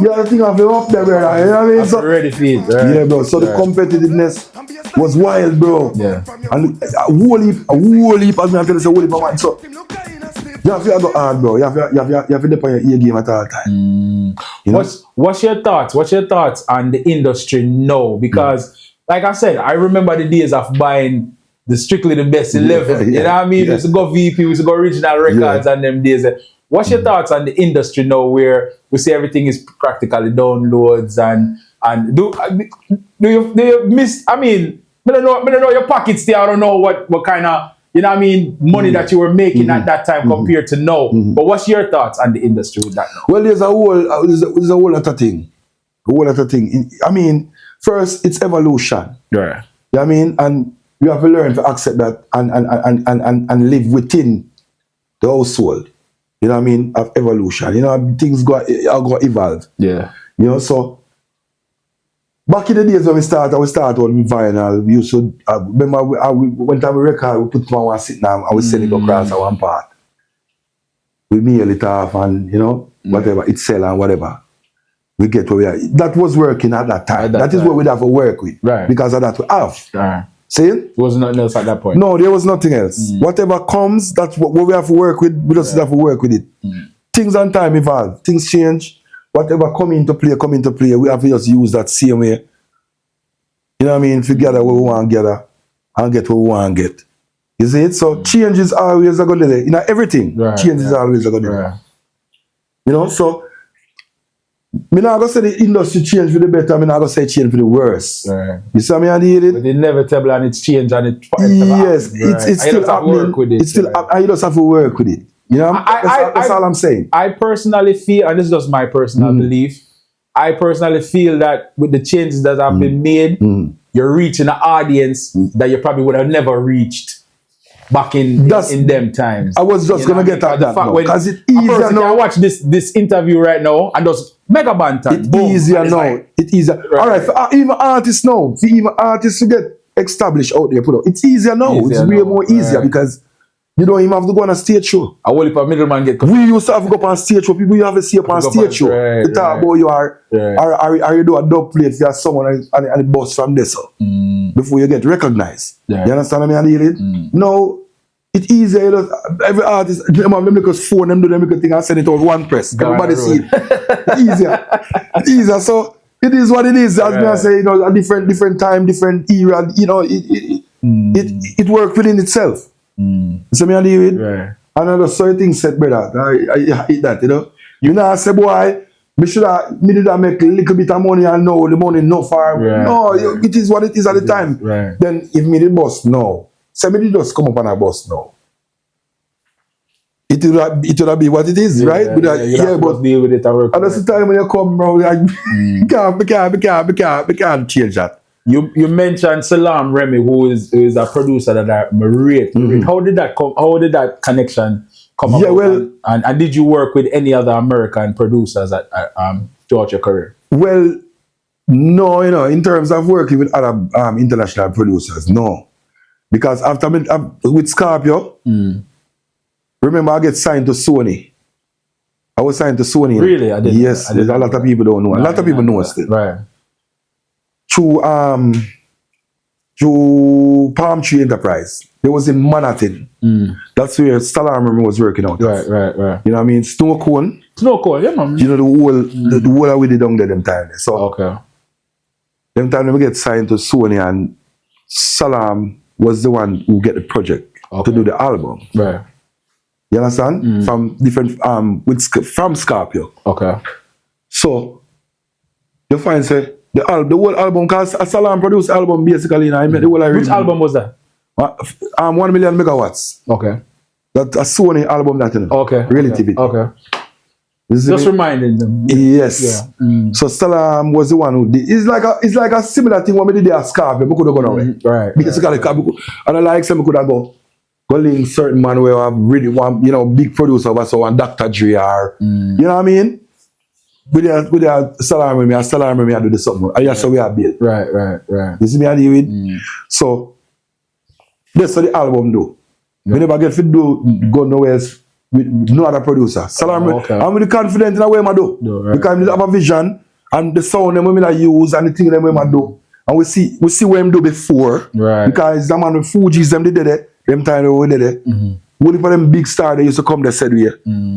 You have to think of it up there, brother. You know what I mean? So, ready for it, right? Yeah, bro. So the competitiveness was wild, bro. Yeah. And a whole heap, as I tell you, a whole heap of man. So you have to go hard, bro. You have to depend on your ear game at all time. You know? What's your thoughts? What's your thoughts on the industry now? Because, like I said, I remember the days of buying the Strictly the Best 11. You know what I mean? We used to go VP, we used to go Original Records and them days. What's your thoughts on the industry now where we see everything is practically downloads and do you miss, I mean, I don't know your pockets there, I don't know what kind of, you know what I mean, money that you were making at that time compared to now. But what's your thoughts on the industry with that now? Well, there's a whole other thing. I mean, first, it's evolution. Yeah. You know what I mean? And you have to learn to accept that and live within the household. You know what I mean? Of evolution. You know, things go evolve. Yeah. You know, so back in the days when we started with vinyl, we used to remember when time we record, we put it on one sit down and we send it across at one part. We mail it off and you know, whatever, it sell and whatever. We get where we are. That was working at that time. That is what we'd have to work with. Right. Because of that we have. Right. See? There was nothing else at that point. No, there was nothing else. Whatever comes, that's what we have to work with. We just have to work with it. Things and time evolve. Things change. Whatever come into play. We have to just use that same way. You know what I mean? To gather what we want to gather and get what we want to get. You see it? So change is always a good day. You know, everything. Right. Change is always a good day. Right. You know, so I'm not going to say the industry change for the better, I'm not going to say change for the worse. Right. You see what I mean? But inevitable and it's changed and it's yes, it's still happening. It's still happening. You just have to work with it. You know, that's all I'm saying. I personally feel, and this is just my personal belief, I personally feel that with the changes that have been made, you're reaching an audience that you probably would have never reached back in them times. I was just going to get at that because it's easier now. I watch this interview right now and just mega Banton. It's easier now. It's easier. Right. All right, for even artists now, to get established out there, it's easier now. It's way more easier because you don't even have to go on a stage show. I will if a middleman get. We used to have to go on stage show. People you have to see up on stage show. They talk about you are you do a dub plate for someone and the boss from this before you get recognized. Yeah. You understand what I mean? No, it's easier. Every artist, them make us phone them, do them make a thing and send it over one press. Everybody see it. It's easier. It's easier. So it is what it is. As I say, you know, a different time, different era. You know, it worked within itself. So me and David, and I just saw a thing said, brother. I hate that, you know. You know, I say, boy, me did I make a little bit of money and know the money no far. No, it is what it is at the time. Then if me the boss no, so me did just come up on a bus now. It would be what it is, right? But deal with it and work. And that's the time when you come, bro. We can't change that. You mentioned Salam Remy, who is a producer that I rate. How did that connection come about? Well, and did you work with any other American producers throughout your career? Well, no, you know, in terms of working with other international producers, no. Because after with Scorpio, remember I get signed to Sony. I was signed to Sony. Really? I didn't. Yes, a lot of people don't know. A lot of people know still. Right. Through through Palm Tree Enterprise. They was in Manhattan. That's where Salam was working out. Right. You know what I mean? Snow Cone. Snow Cone, yeah, man. You know the whole that we did down there them time. So Okay. them time we get signed to Sony and Salam was the one who get the project to do the album. Right. You understand? From different from Scorpio. Okay. So you find say the whole album, cause Salam produced album basically, and I made the whole Which album was that? 1 million megawatts. Okay. That's a Sony album that you know. Okay. Relativity. Okay. You see Just me? reminding them. Yes. Yeah. So Salam was the one who did. It's like a similar thing when we did at Scorpio. We could have gone away. Right. Basically, and I like some we could have go link certain man where I really want, you know, big producer over so one Dr. Dre or you know what I mean? With the Salam with me, I do the something. And that's how we are built. Right. You see me I deal with? So that's what the album do. We never get to go nowhere else with no other producer. Salam, I'm really confident in the way I do. Because we have a vision and the sound them we use and the thing them we do. And we see what them do before. Right. Because the man with Fuji's them they did it. Them time we did it. One of them big stars they used to come there said we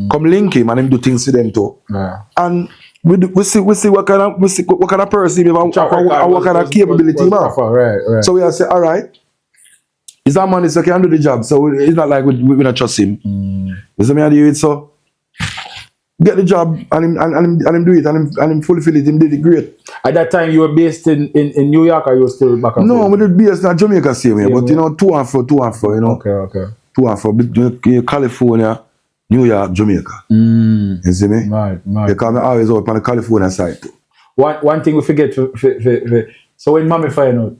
come link him and him do things with them too. Yeah. And we see what kind of person and what kind of capability he have. Right. So we say, all right, is that man is okay can do the job. So it's not like we not trust him. You see me I do it so get the job and him do it and him fulfill it. Him did it great. At that time you were based in New York or you were still back and No, forth? we did based in Jamaica same way, but you know, to and fro, you know. Okay. To and fro, California, New York, Jamaica. You see me? Right. Because I always out on the California side too. One thing we forget so when mommy find out.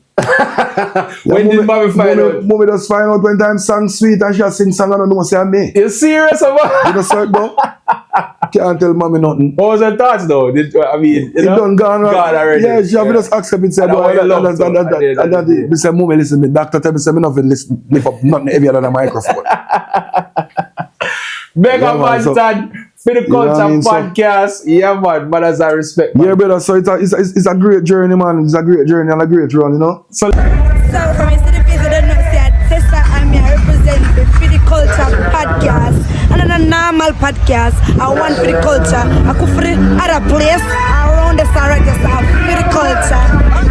When did mommy find out? Mommy just find out when time song sweet and she just sing song and I don't know say me. You serious about? You know so it go? Can't tell mommy nothing. What was her thoughts though? I mean, you It know, done gone already. Yeah, she have just accept it. Say, And I boy, wanna love to. me say, mommy, listen, me doctor tell me say me not listen, lift up nothing heavier than a microphone. Banton, Fidi Culture Podcast. Yeah, man, as I respect. Man. Yeah, brother. So it's a great journey, man. It's a great journey and a great run, you know. So from the face I don't know, say Tessa and me I represent the Fidi Culture Podcast. And on a normal podcast, I want Fidi Culture. I could for other place around the side just have Fidi Culture.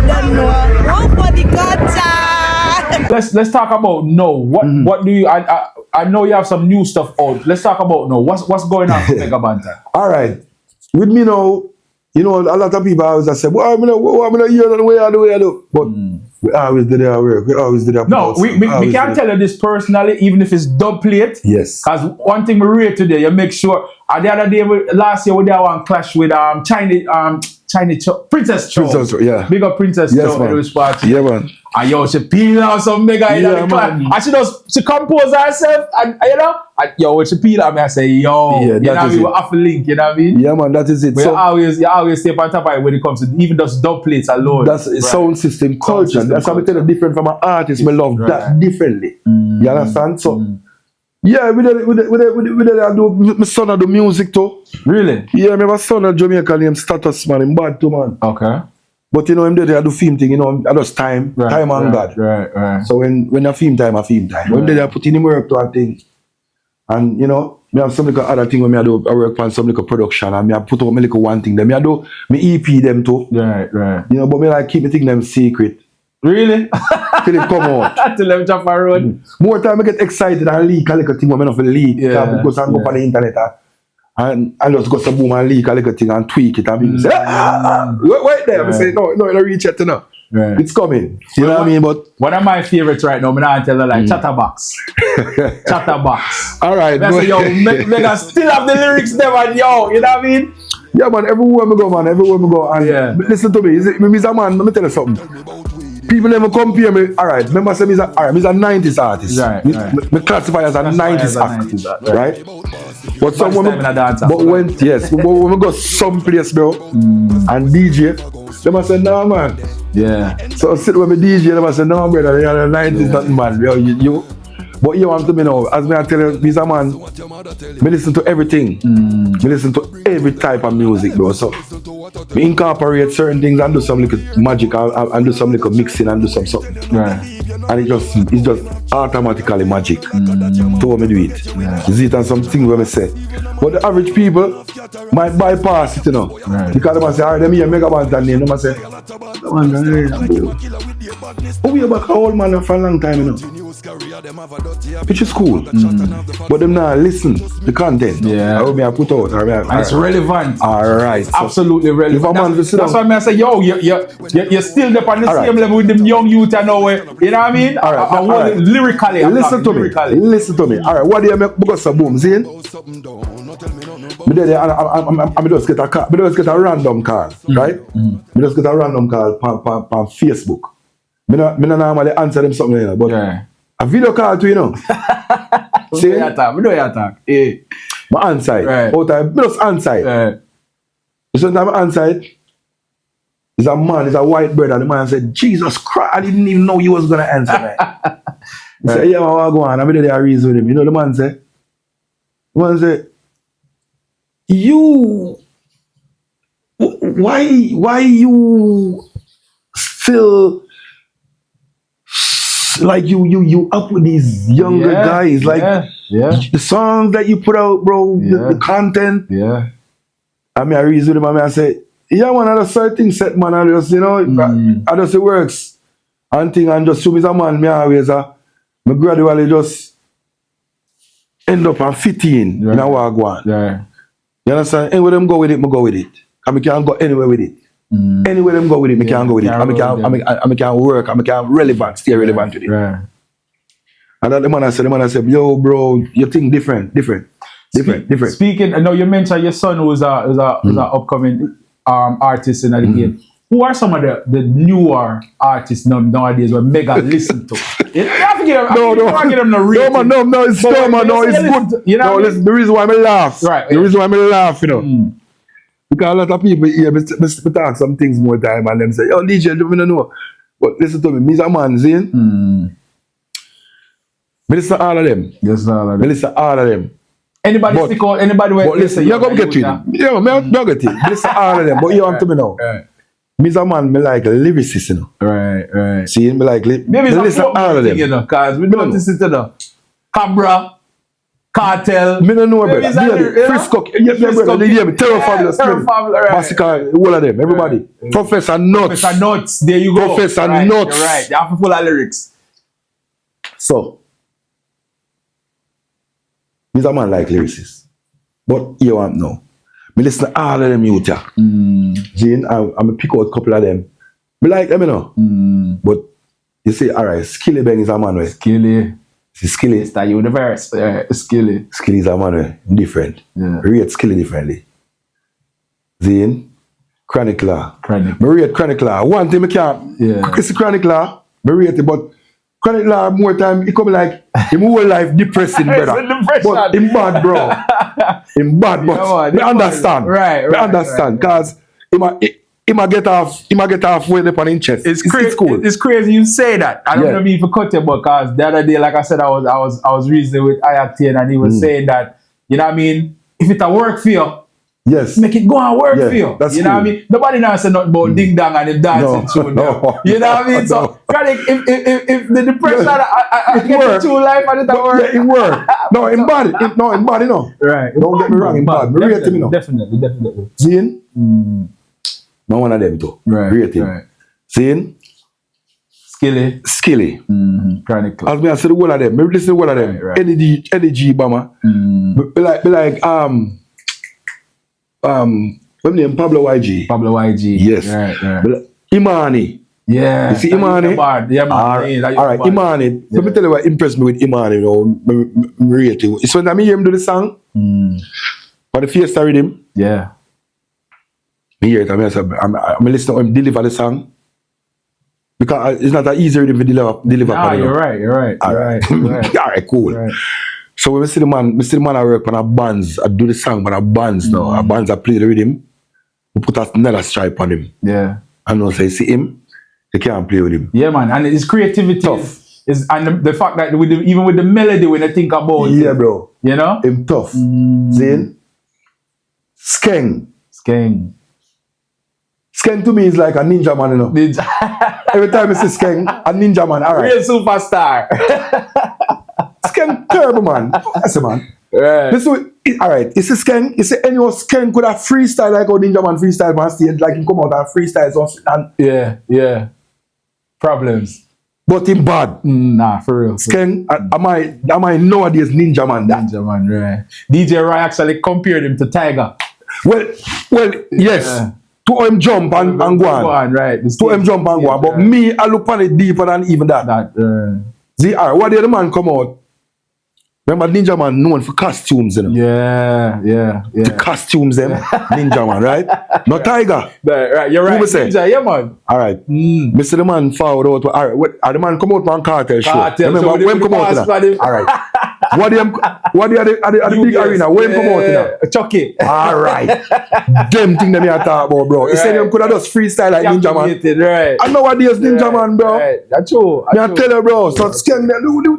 Don't know. One for the culture. Let's talk about no. What do you? I know you have some new stuff out. Let's talk about no. What's going on with Megawatts? All right. With me now, you know, a lot of people always say, well, I'm not hear the way I do. But we always did our work. We always did our No, we can't tell you this personally, even if it's dub plate. Yes. Because one thing we read today, you make sure. The other day, last year, we did one clash with Princess Cho. Yeah. Big up Princess Cho. Man. Party. Yeah, man. And yo, she peel out some mega in the class. And she compose herself. And you know, when she peel out me, I say, yo, Yeah, you know what I mean? We have to link, you know what I mean? Yeah, man, that is it. But you always stay on top of it when it comes to even those dub plates alone. That's sound system culture. That's how we tell it different from an artist. We love that differently. You understand? So, yeah, we did do my son do music too. Really? Yeah, my son at Jamaica named Status, man. Him bad too, man. Okay. But you know, him there I do film thing, you know, I just time and God. Right. So when I film time, I film time. When there I put in him work to a thing. And you know, me have some little other thing when I do, I work on some little production and I put out my little one thing. Then I do me EP them too. Right. You know, but me like keep the thing them secret. Really? Till it come out. Till them jump around. More time I get excited and leak a little thing when I not leak. Because I go on the internet and I just go to boom and leak a little thing and tweak it and people say, wait there. I say, no, it don't reach yet now. Right. It's coming. You know what I mean? But one of my favorites right now, I tell her like Chatterbox. Chatterbox. All right. I say, yo, Mega still have the lyrics there, and yo, you know what I mean? Yeah, man, everywhere we go, man. And listen to me. Me's a man, let me tell you something. People never compare me. All right, remember, say me's a 90s artist. Right. Me classify as a 90s act, right? But some women, when we go someplace, bro, and DJ, they must say, no, man. Yeah. So sit with me DJ, they must say, no, brother, you're the 90s, nothing, man. Yo, But you want to me know, as me I tell you, this a man, me listen to everything. Me listen to every type of music, bro. So me incorporate certain things and do some little magic and do some little mixing and do some something. Right. And it's just automatically magic. To what me do it. Is it and some things where me say. But the average people might bypass it, you know. Right. Because they might say, alright, them here Megawatts and name. They might say, oh, we back an old man for a long time, you know. Which is cool. But them now listen the content. Yeah. Or me I put out. And it's relevant. Alright. Absolutely relevant. If a man That's why I say, yo, you're still up on the same level with them young youth and now. You know what I mean? Alright. Lyrically. Listen to me. Listen to me. Alright, what do you make because of boom? See? I just get a random call, right? I just get a random call on Facebook. I don't normally answer them something, you know, but a video call to, you know. See? We know you talk. Yeah. My answer it. Right. Out of just answer it. Right. Sometimes I answer it. It's a man, it's a white brother. The man said, Jesus Christ, I didn't even know you was going to answer that. He said, yeah, I want to go on. I'm going to reason with him. You know the man said? The man said, why you feel like you up with these younger guys? Like the songs that you put out, bro, the content. Yeah. I mean, I reason with him. I said, yeah, man, I just certain set, man. I just, you know, I just it works. And thing, and just show me some man, me always, me gradually just end up and fit in a wagwan. Yeah. You understand? Anywhere them go with it, me go with it. And me can't go anywhere with it. Anywhere them go with it, me can't go with it. And me can't work, and me can't relevant, stay relevant with it. Right. And that the man I said, yo, bro, you think different. Speaking, I know you mentioned your son who's a upcoming artist in the game. Who are some of the newer artists nowadays where Mega listen to? You have to give them the rating. No, it's still, man, no, it's good. You know no, the reason why I laugh. Right. The reason why I laugh, you know. Because a lot of people here, me talk some things more time and them say, yo, DJ, you don't know. But listen to me, me's a man, see? Me listen to all of them. Me listen to all of them. Anybody stick out, anybody where listen, you're going to get it. Yeah, me not get it. Me listen to all of them, but you want to me now. Right. Me's a man, me like lyricist, you know. Right. See, me like, maybe me listen to all of them. You know, because we don't listen to the Cabra, Cartel. Me don't know about that. Frisco, Terror Fabulous, Massacre, all of them, everybody. Right. Professor Nuts. There you go. Professor Nuts. You're right. You have to full of lyrics. So, he's a man like lyricist. But you want know. Me listen to all of them youth. Jane, I'm pick out a couple of them. Me like them, you know. But you say, alright, Skilly Bang is a man way. Skilly. See, Skilly. It's the universe. Skilly. Skilly is a man way. Different. Yeah. Rate Skilly differently. Zane, Chronicler. Chronicler. Me rate Chronicler. One thing me can't. Yeah. It's Chronicler. Me rate it, but Chronicler more time, he come like him whole life depressing, brother. But him bad, bro. Him bad, but me understand. Right. Me understand, cause he might get off way up on his chest. It's cool. It's crazy you say that. I don't know if you cut it, but cause the other day, like I said, I was reasoning with Ayaktian and he was saying that, you know what I mean, if it a work for you, yes, make it go and work for you. That's you know cool. what I mean? Nobody now say nothing about ding dong and the dancing tune. No. You know what I mean? So if the depression I get work. to life and it work. Yeah, it work. No, in body. You know. Right. Don't get me wrong, in bad. Me rate him, you know. Definitely. Seeing? No one of them too. Right. Rate him. Right. Seeing? Skilly. Chronicle. As me I say the whole of them. Maybe listen to the whole of them. Right. Energy Bama. Be like what name? Pablo YG. Yes. Right. Imani. Yeah. You see Imani? Yeah, man. All right. Imani. Let me tell you what impressed me with Imani, you know, me rate him. It's when I hear him do the song. For the Fiesta rhythm. Yeah. Me hear it. I'm listening to him deliver the song. Because it's not that easy rhythm to deliver. Nah, you're right. All right, cool. Right. So when I see the man I work on a bands, I do the song on a bands now. A bands I play the rhythm, we put another stripe on him. Yeah. And also you see him, you can't play with him. Yeah, man. And his creativity Tough. And the fact that even with the melody, when I think about Yeah, it, bro. you know? Him tough. Zane? Skeng. Skeng. Skeng to me is like a ninja man, you know. Every time I see Skeng, a ninja man. All right. Real superstar. Skeng terrible, man. That's a man. Right. This way, all right. It's a Skeng. It's a any Skeng could have freestyle like how Ninja Man freestyle on stage, like he come out and freestyle and Yeah. Problems. but him bad. Nah, for real. Skeng, am I nowadays Ninja Man that? Ninja Man, right. DJ Roy actually compared him to Tiger. Well, yes. Yeah. To him jump and go on. Right. To him jump and go on. But me, I look on it deeper than even that. See, all right, what did the man come out? Remember Ninja Man known for costumes, you know? Yeah. The costumes, them. Ninja Man, right? Not Tiger. Right, you're right. Who say? Ninja, yeah, man. All right. Mr. The man forward out. All right. The man come out on Cartel show. Cartel Remember show, when come out to that? All right. What are the big arena? When come out to that? Chucky. All right. Them thing that me a talk about, bro. He said them could have just freestyle like Ninja Man. Right. I know what is Ninja Man, bro. Right. That's true. Me I tell you, bro. So Skeng,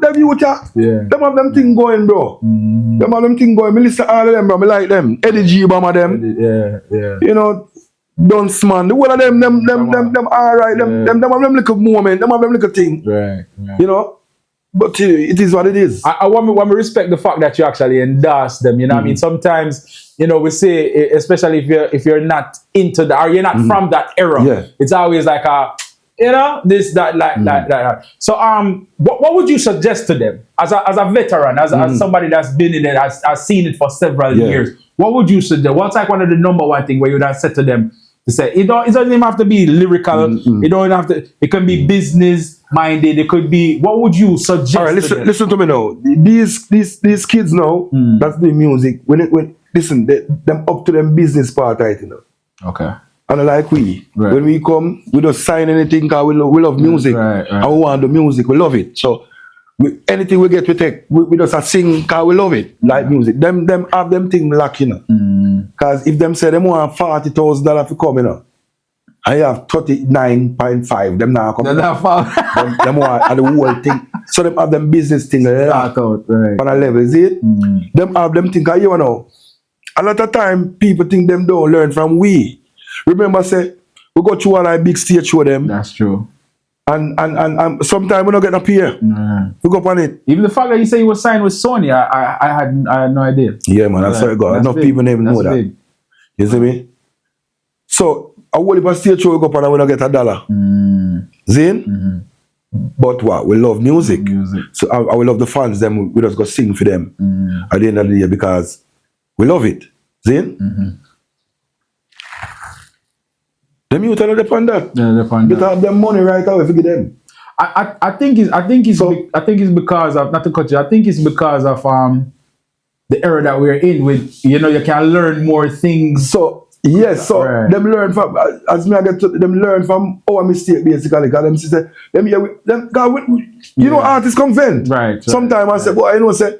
them you chat. Yeah. Them have them thing going, bro. Them have them thing going. Me listen to all of them, bro. Me like them. Eddie G, Bama them. Yeah. You know, Dunce Man. The one of them all right. Them have them little moment. Them have them little thing. Right. You know. But it is what it is. I want me respect the fact that you actually endorse them. You know what I mean? Sometimes, you know, we say, especially if you're not into that, or you're not from that era, it's always like you know, this, that, like that. So what would you suggest to them as a veteran, as somebody that's been in it, has seen it for several years? What would you suggest? What's like one of the number one thing where you would have said to them to say, it doesn't even have to be lyrical, it don't have to, it can be business minded, it could be, what would you suggest? All right, listen to me now. These kids now, that's the music. When listen, them up to them business part, right, you know. Okay. And like when we come, we don't sign anything because we love music. Right. And we want the music, we love it. So anything we get, we take. We just sing because we love it, like music. Them have them thing locked, you know. Because if them say them want $40,000 to come, you know, I have 39.5. Them now come. Them want and the whole thing. So them have them business thing locked out, right? On a level, is it? Them have them thing. Cause you know, a lot of time people think them don't learn from we. Remember, say we go through a like big stage show them. That's true. And sometimes we don't get up here. We go up on it. Even the fact that you say you were signed with Sony, I had no idea. Yeah, man. That's how it goes. Enough people even know that. Big. You see me? So a whole heap of stage show we go up and we don't get $1. Zane? But what? We love music. So I will love the fans. Them we just go sing for them at the end of the day because we love it. Zane? Them you tell them that. But have them money right away if you give them. I think it's because of, not to cut you, I think it's because of the era that we're in with, you know, you can learn more things. So yes, so them learn from as me I get to them learn from our mistake basically. Because them say you know artists come vent. Right. Sometimes I say, boy, I know say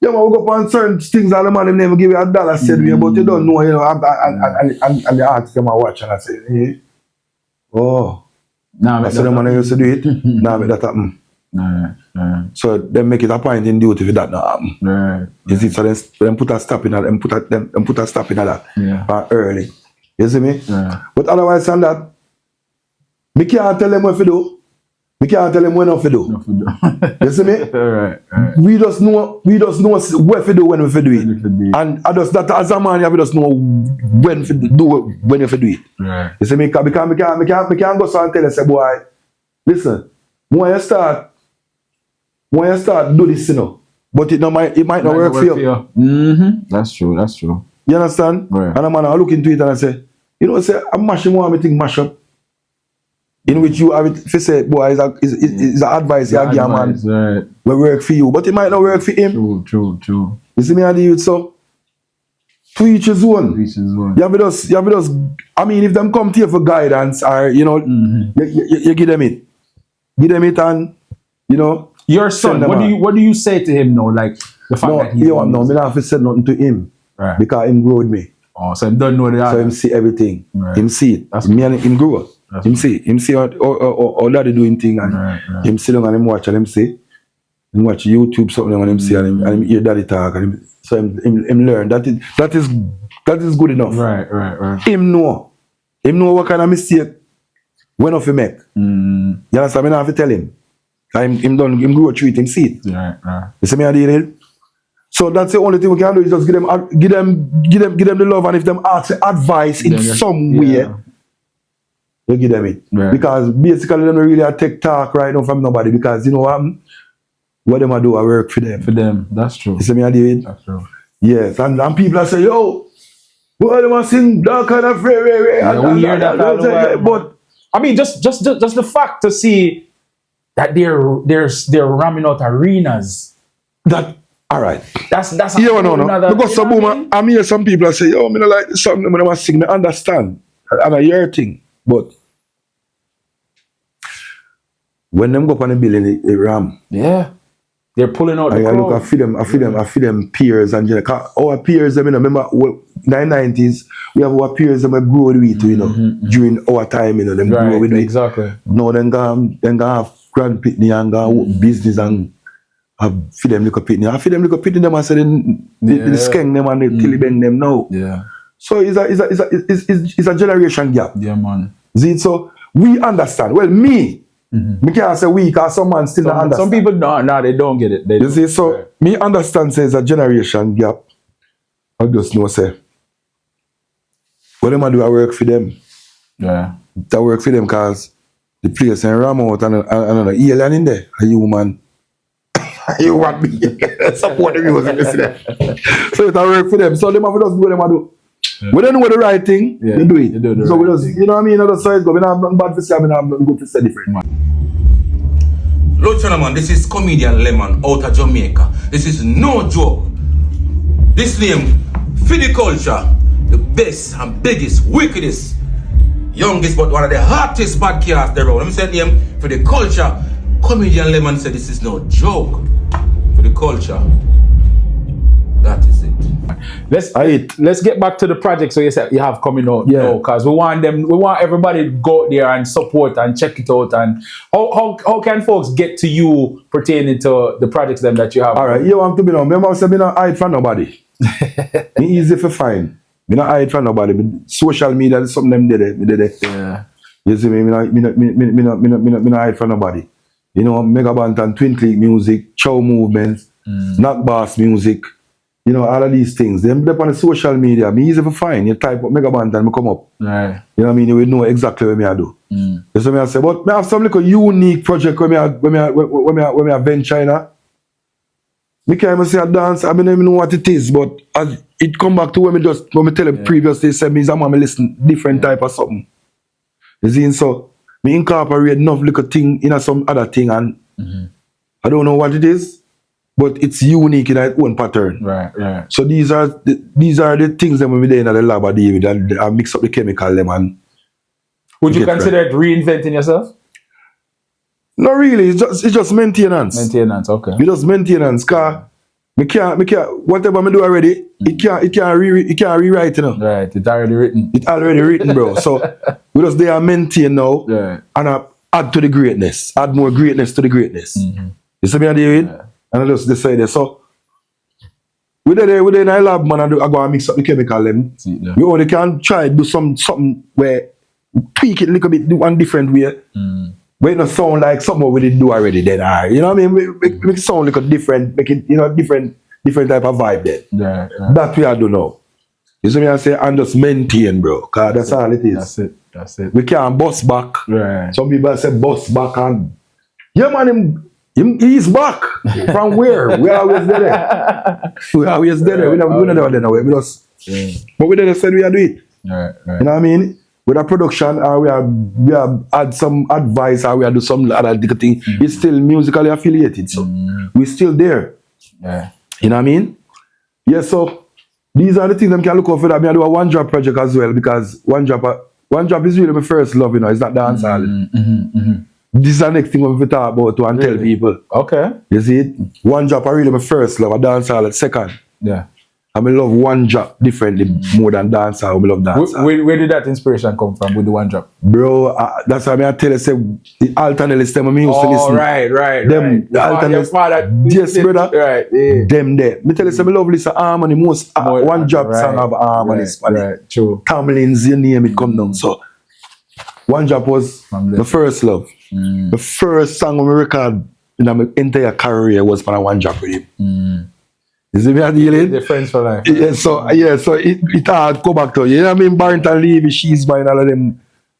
yeah, man, we go up on certain things and the man them never give you $1 said me, but you don't know, you know, and the artist come and watch and I say, hey, oh, nah, so the man used to do it, now make that happen. Right. So they make it a point in duty for that not happen. Right. You see, so them put a stop in that, them put a stop in that early. You see me? Yeah. But otherwise than that, me can't tell them what to do. We can't tell them when not to do. You see me? Right. We just know what to do when we do it. And I just that as a man, you just know when to do when you do it. Right. You see me? Because we can't go so and tell you, say, boy, listen, when you start do this, you know, but it might not work for you. That's true. You understand? Right. And a man I look into it and I say, you know, say I'm mashing one thing mash up. In which you have it, if you say, boy, is advice you give a man right. will work for you, but it might not work for him. True. You see me and the youth, so to each his own. You have it us. I mean, if them come to you for guidance or you know, you give them it. Give them it and you know. Your son, what do you say to him now? Like the fact that he's no, me not have to say nothing to him. Right. Because him grew with me. Oh, so him don't know that. So him see everything. Right. Him see it. Me and him grew up. Him see how daddy doing thing and him sit down and him watch and him watch YouTube something and him see and him hear daddy talk and him learn. That is good enough. Right. Him know what kind of mistake when off he make. You understand? I don't have to tell him. Him grow through it, him see it. Right. You see me idea? So that's the only thing we can do is just give them the love, and if them ask advice in some way, we give them it. Right. Because basically they don't really take talk right now from nobody, because you know what them I do, I work for them. For them, that's true. You see me idea? That's true. Yes, and people are say, yo, what them I sing that kind of we hear that all the while, but I mean, just the fact to see that they're ramming out arenas. that all right. That's Yeah, no. Because some boom, I hear some people say, yo, me not like this song when I sing, I understand. And I hear thing. But when them go up on the building, they ram. Yeah. They're pulling out the I crowd. look, I feel them peers and our peers, them, you know, remember in the 90s, we have our peers them grow with it, you know, during our time, you know, them grow with it. Exactly. No, then go have grand pitney and go business and have feed them little pitney. I feed them little pitney them and say they skeng them and they kill bang them now. Yeah. So it's a generation gap. Yeah, man. See, so we understand. Well, me can't say we, because some man still not understand. Some people no, they don't get it. You see, so me understand says a generation gap. I just know say what them I do, I work for them. Yeah. I work for them because the place in Ramot and another alien in there, a human. You want me support the music, you see that. So it I work for them. So them have to just do what them I do. Yeah. We don't know the right thing, they do it. So we just, you know what I mean? Other side go. We don't have nothing bad to say, we don't have nothing good to say different. Lord Chanaman, this is comedian Lemon out of Jamaica. This is no joke. This name, Fidi Culture, the best and biggest, wickedest, youngest, but one of the hottest podcasts there. Let me say the name, Fidi Culture. Comedian Lemon said this is no joke. For the culture. That is it. Let's get back to the project. So you said you have coming out, because we want everybody to go there and support and check it out. And how can folks get to you pertaining to the projects them that you have? All right, you want to be now. Remember, I said me not hide from nobody. Me easy for find. Me not hide from nobody. Social media is something them did it. Yeah. You see me? Me not hide from nobody. You know, Banton, Twin Click music, Chow movements, Knock Bass music. You know, all of these things. Them up on the social media, me easy to find. You type up Banton, me come up. Right. You know what I mean? You will know exactly what me I do. You see me I say, but me have some little unique project when me I venture in. Me can't even say a dance, I don't even know what it is, but as it come back to when me tell them previously, say me I'm listen different type of something. You see, so me incorporate enough little thing in some other thing, and I don't know what it is, but it's unique in its own pattern. Right. So these are the things that we do in the lab and I mix up the chemical them and. Would you consider it reinventing yourself? No, really. It's just maintenance. Maintenance, okay. It's just maintenance. Cause me can't. Whatever I do already, it can't rewrite. You know. Right. It's already written. It's already written, bro. So we just there maintain now, and add to the greatness. Add more greatness to the greatness. You see me, David? Yeah. And I just decide so. We in a lab, man. I go and mix up the chemical. We only can try do something where tweak it a little bit, do one different way. But it don't sound like something we did do already then. You know what I mean? Make it sound like a different, make it, different type of vibe then. Yeah. That we I do now. You see me I say, and just maintain, bro. Cause that's all it is. That's it. We can't bust back. Right. Some people say bust back and yeah man, he's back. From where? We always there. We always there. We never there away. But we never said we are doing it. Right. You know what I mean? With a production, or we have add some advice, or we have do some other thing. It's still musically affiliated, so we're still there. Yeah. You know what I mean? Yeah. So these are the things them can look out for. That I do a one drop project as well, because one drop is really my first love. You know, it's not dancehall. This is the next thing we talk about to and tell people. Okay. You see it? One drop are really my first love. A dancehall at second. Yeah. I love one drop differently more than dancehall. I love dancehall. Where did that inspiration come from with the one drop? Bro, that's why I tell you, say, the alternate them I used to listen. Right. Them, the alternate. Yes, brother. Right, yeah. Them there. Me tell you, say, I love listen harmony. Most one drop song have harmonies. Right, true. Tamlin's, you name it, come down. So, one drop was the first love. The first song we record in my entire career was for a one drop with him. You see me dealing? They're friends for life. Yeah, so it hard go back to you know what I mean? Banton, Levy, She's Mine, all of them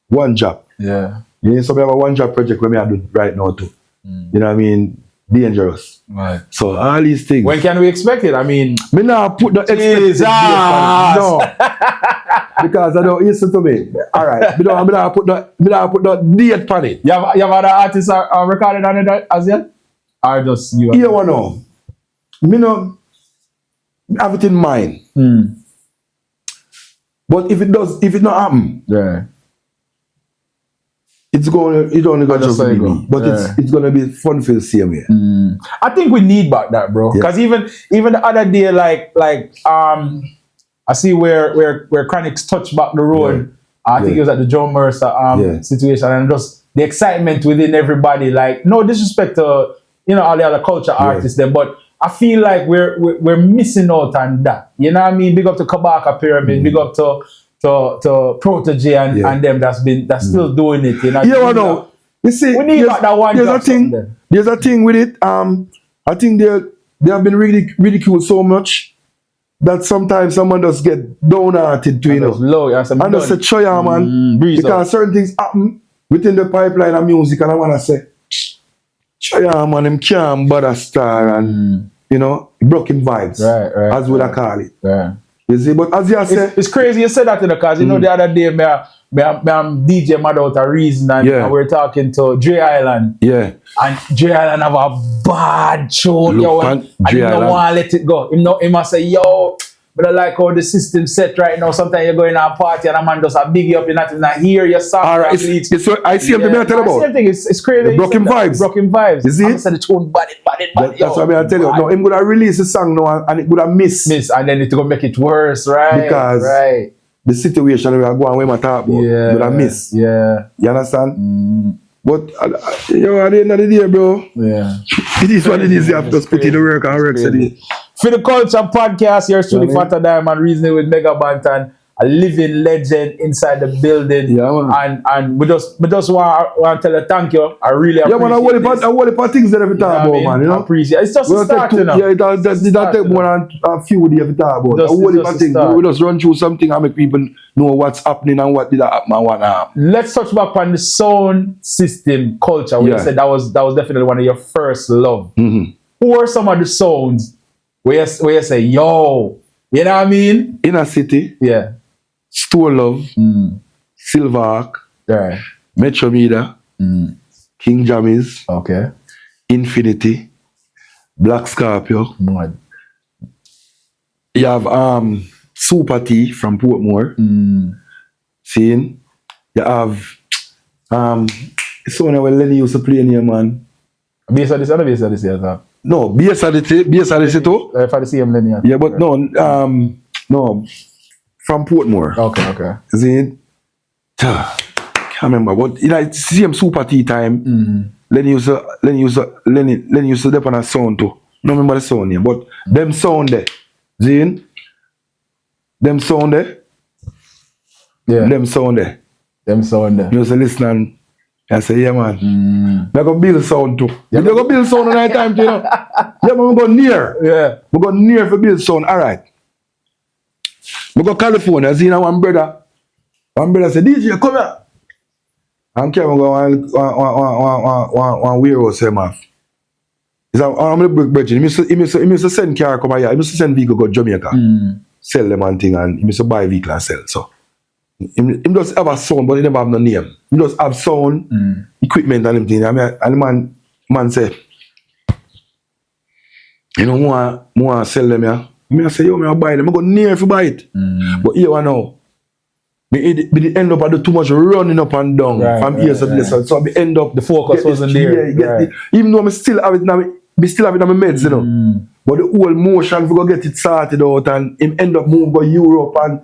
one job. Yeah. You know, so we have a one job project where me I do right now too. You know what I mean? Dangerous. Right. So all these things. When can we expect it? I mean, me now put the expected no. Because I don't listen to me. Alright. Me now put the date on it. You have other artists are recorded on it as yet? Or just you? You want to know? Me no have it in mind. But if it not happen, it's only gonna just be me. But it's gonna be fun for the same way. I think we need back that, bro. Because even the other day, like I see where Chronix touched back the road. I think it was at the John Mercer situation, and just the excitement within everybody. Like, no disrespect to all the other culture artists, them, but I feel like we're missing out on that. You know what I mean? Big up to Kabaka Pyramid, big up to Protege and them that's still doing it. You know? Yeah, I know. You see, we need that one. There's a thing with it. I think they have been ridiculed so much that sometimes someone just get downhearted to and just say, "Choya, man," because certain things happen within the pipeline of music, and I wanna say, "Choya, man, him can't bother star and." Broken vibes, right, as would I call it. Yeah. You see, but as you say, it's crazy you said that, because the other day, I'm DJ mad out a reason, and we're talking to Dre Island. Yeah. And Dre Island have a bad tune, and he don't want to let it go. He must say, yo, but I like how the system set right now. Sometimes you're going to a party and a man does a biggie up, you're not even hear your song. All right, it's what I see them tell about. Same thing, it's crazy. The broken vibes. Broken vibes. You see? I said the tune bad. That's what I tell you. No, him gonna release a song now and it would have miss, and then it's gonna make it worse, right? Because the situation we are going where my talk about, would have miss. Yeah. You understand? But at the end of the day, bro, it is what it is. You have to put in the work and work. For the Culture Podcast, yours truly, Fatta Diamond, reasoning with Mega Banton, a living legend inside the building. And we just want to tell you thank you. I really appreciate it. I want to things that every time about, man. I appreciate it. It's just a start, Yeah, it take more than a few days every time about. We just run through something and make people know what's happening and what did happen and what happened. Let's touch back on the sound system culture. Where you said that was definitely one of your first love. Who are some of the sounds where you say, yo, you know what I mean? Inner City. Yeah. Store Love, Silver Arc, Metro Media, King Jammies, Infinity, Black Scorpio. You have Super T from Portmore. Seeing? You have it's one where Lenny used to play in here, man. Bass of this or bass of this here? No, bass of this too. For the same Lenny. Yeah, but no. From Portmore. Okay. See it? Can't remember, but it's the same Super T time. Lenny used to dip on a sound too. No remember the sound here, but them sound there. See it? Them sound there. Yeah. Them sound there. You used to listen and I say, yeah, man. I go build sound too. You go build sound at night time too, Yeah, but we go near. Yeah. We go near for build sound. All right. We go California. I see one brother say, DJ, come here. And Kevin go one warehouse him off. He said, I'm going to break bridge. He used to send car come here. He used to send vehicle go Jamaica. Sell them and thing, and he used to buy vehicle and sell. So he just have a sound, but he never have no name. He just have sound, equipment and everything. And the man say, you know, more sell them here. I say, yo, I buy them. I go near if you buy it. But here I know. We end up at the too much running up and down from here to there. So we end up the focus wasn't there. Even though I still have it now, me still have it on my meds, you know. But the whole motion, we go get it sorted out, and him end up moving to Europe, and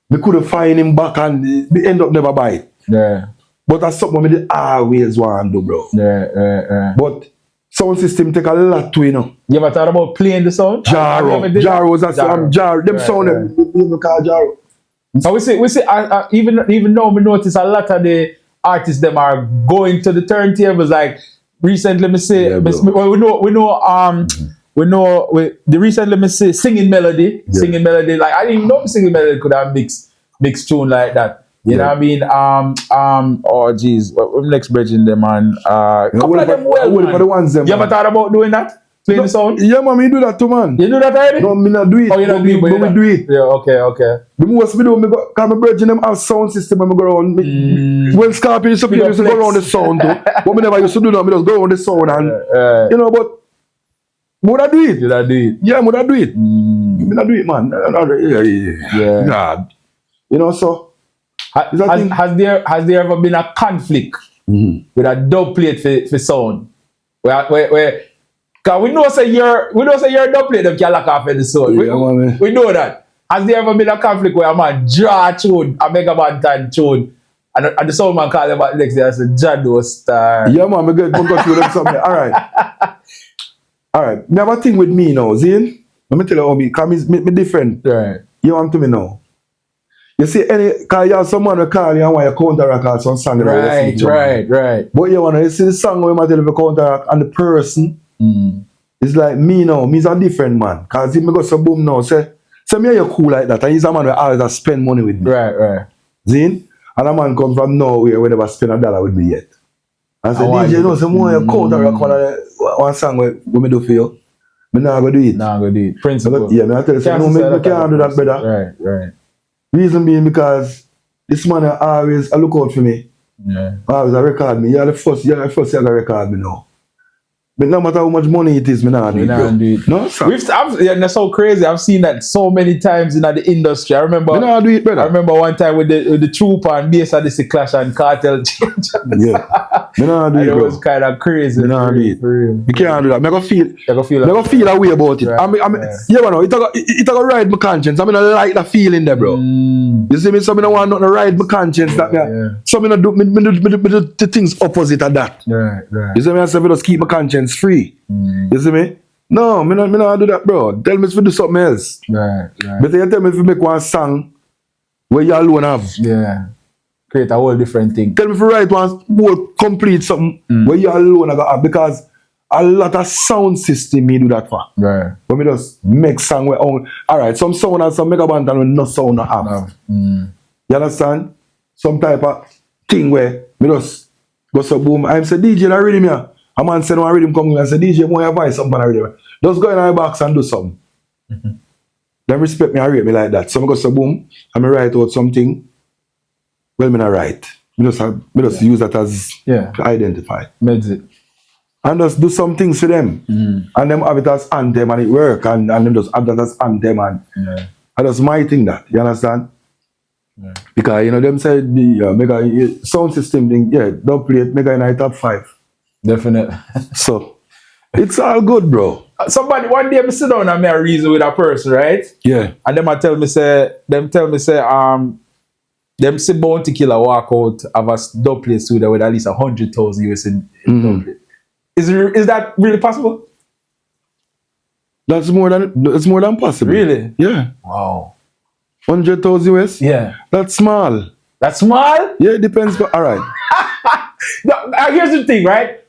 we couldn't find him back, and we end up never buy it. Yeah. But that's something we did always want to do, bro. Yeah. But sound system take a lot to, you know. You ever thought about playing the sound? Jaros, that's Jaro. Them sound, them call Jaro. So we see. Even though we notice a lot of the artists them are going to the turntables. Like recently, me say, recently me say Singing Melody. Like I didn't even know Singing Melody could have mixed tune like that. You know what I mean? Oh jeez, what next bridge in them, man? Couple of them You ever thought about doing that? Playing the sound? Yeah, man, me do that too, man. You do that already? No, me not do it. Oh, you don't do it, but we do it. Yeah, okay. The most we do, because my brethren them have sound system and I go around. When Scorpio used to play, used to go around the sound too. But me never used to do that, me just go around the sound and, you know, but would I do it? Did I do it? Yeah, would I do it? Me not do it, man. Yeah. God. You know, so. Has there ever been a conflict with a dub plate for sound? Where cause we know say you're a dub plate them can lock off in the sound. We know that. Has there ever been a conflict where a man draw a tune, a Banton tune, and the sound man call him back next day and say Jado star? Yeah, man, me get through them something. Alright. Me have a thing with me now, Zane. Let me tell you how because me different. Right. You want to me now. You see, cause you have someone who call you and want you counteract or some song. Right. But you see the song where you tell you counteract and the person is like me now. Me's a different man. Cause if me go so boom now, say me you cool like that. And he's a man who always spend money with me. Right. Zin? And a man come from nowhere who never spend $1 with me yet. And say, DJ, you know, some more you counteract one song where me do for you. Me not go do it. Principle. Yeah, me I tell you, say, no, me can't do that, brother. Right. Reason being because this man always look out for me. Yeah. Always record me. You're the first you gotta record me now. But no matter how much money it is, me not do it. No, sir. That's so crazy. I've seen that so many times in the industry. I remember. Me not do it, brother. I remember one time with the Trooper and bass at the Clash and Cartel change. Yeah. Me not do it, bro. It was kind of crazy. Me not do it. You can't do that. Me go feel a way about it. Right. Yeah, man. It go ride my conscience. I mean, I like that feeling there, bro. You see me? So me don't want nothing to ride my conscience. So me do the things opposite of that. Right. You see me? I say me just keep my conscience free. You see me? No, me not do that, bro. Tell me if you do something else. Right. But you tell me if you make one song where you alone have. Yeah. Create a whole different thing. Tell me if you write one whole complete something where you alone have, because a lot of sound system me do that for. Right. But me just make song where alright, some sound and some Megawatts and no sound no have. You understand? Some type of thing where me just go so boom. I'm say DJ I read him here. A man said, no, I read him come and say, DJ, more advice, something I read him. Just go in my box and do something. Them respect me and rate me like that. So I go so boom, and I write out something. Well, me not write. Me just use that as identify. Meds it. And just do some things for them. And them have it as anthem and it work. And them just have that as anthem and I just my thing that. You understand? Yeah. Because, you know, them said the mega sound system thing, don't play it, mega in the top 5. Definitely. So, it's all good, bro. Somebody, one day I sit down and I reason with a person, right? Yeah. And them tell me say, them say Bounty Killer walk out of a dub plate studio with at least 100,000 US in dub plate. Is that really possible? It's more than possible. Really? Yeah. Wow. 100,000 US? Yeah. That's small. That's small? Yeah, it depends. All right. Here's the thing, right?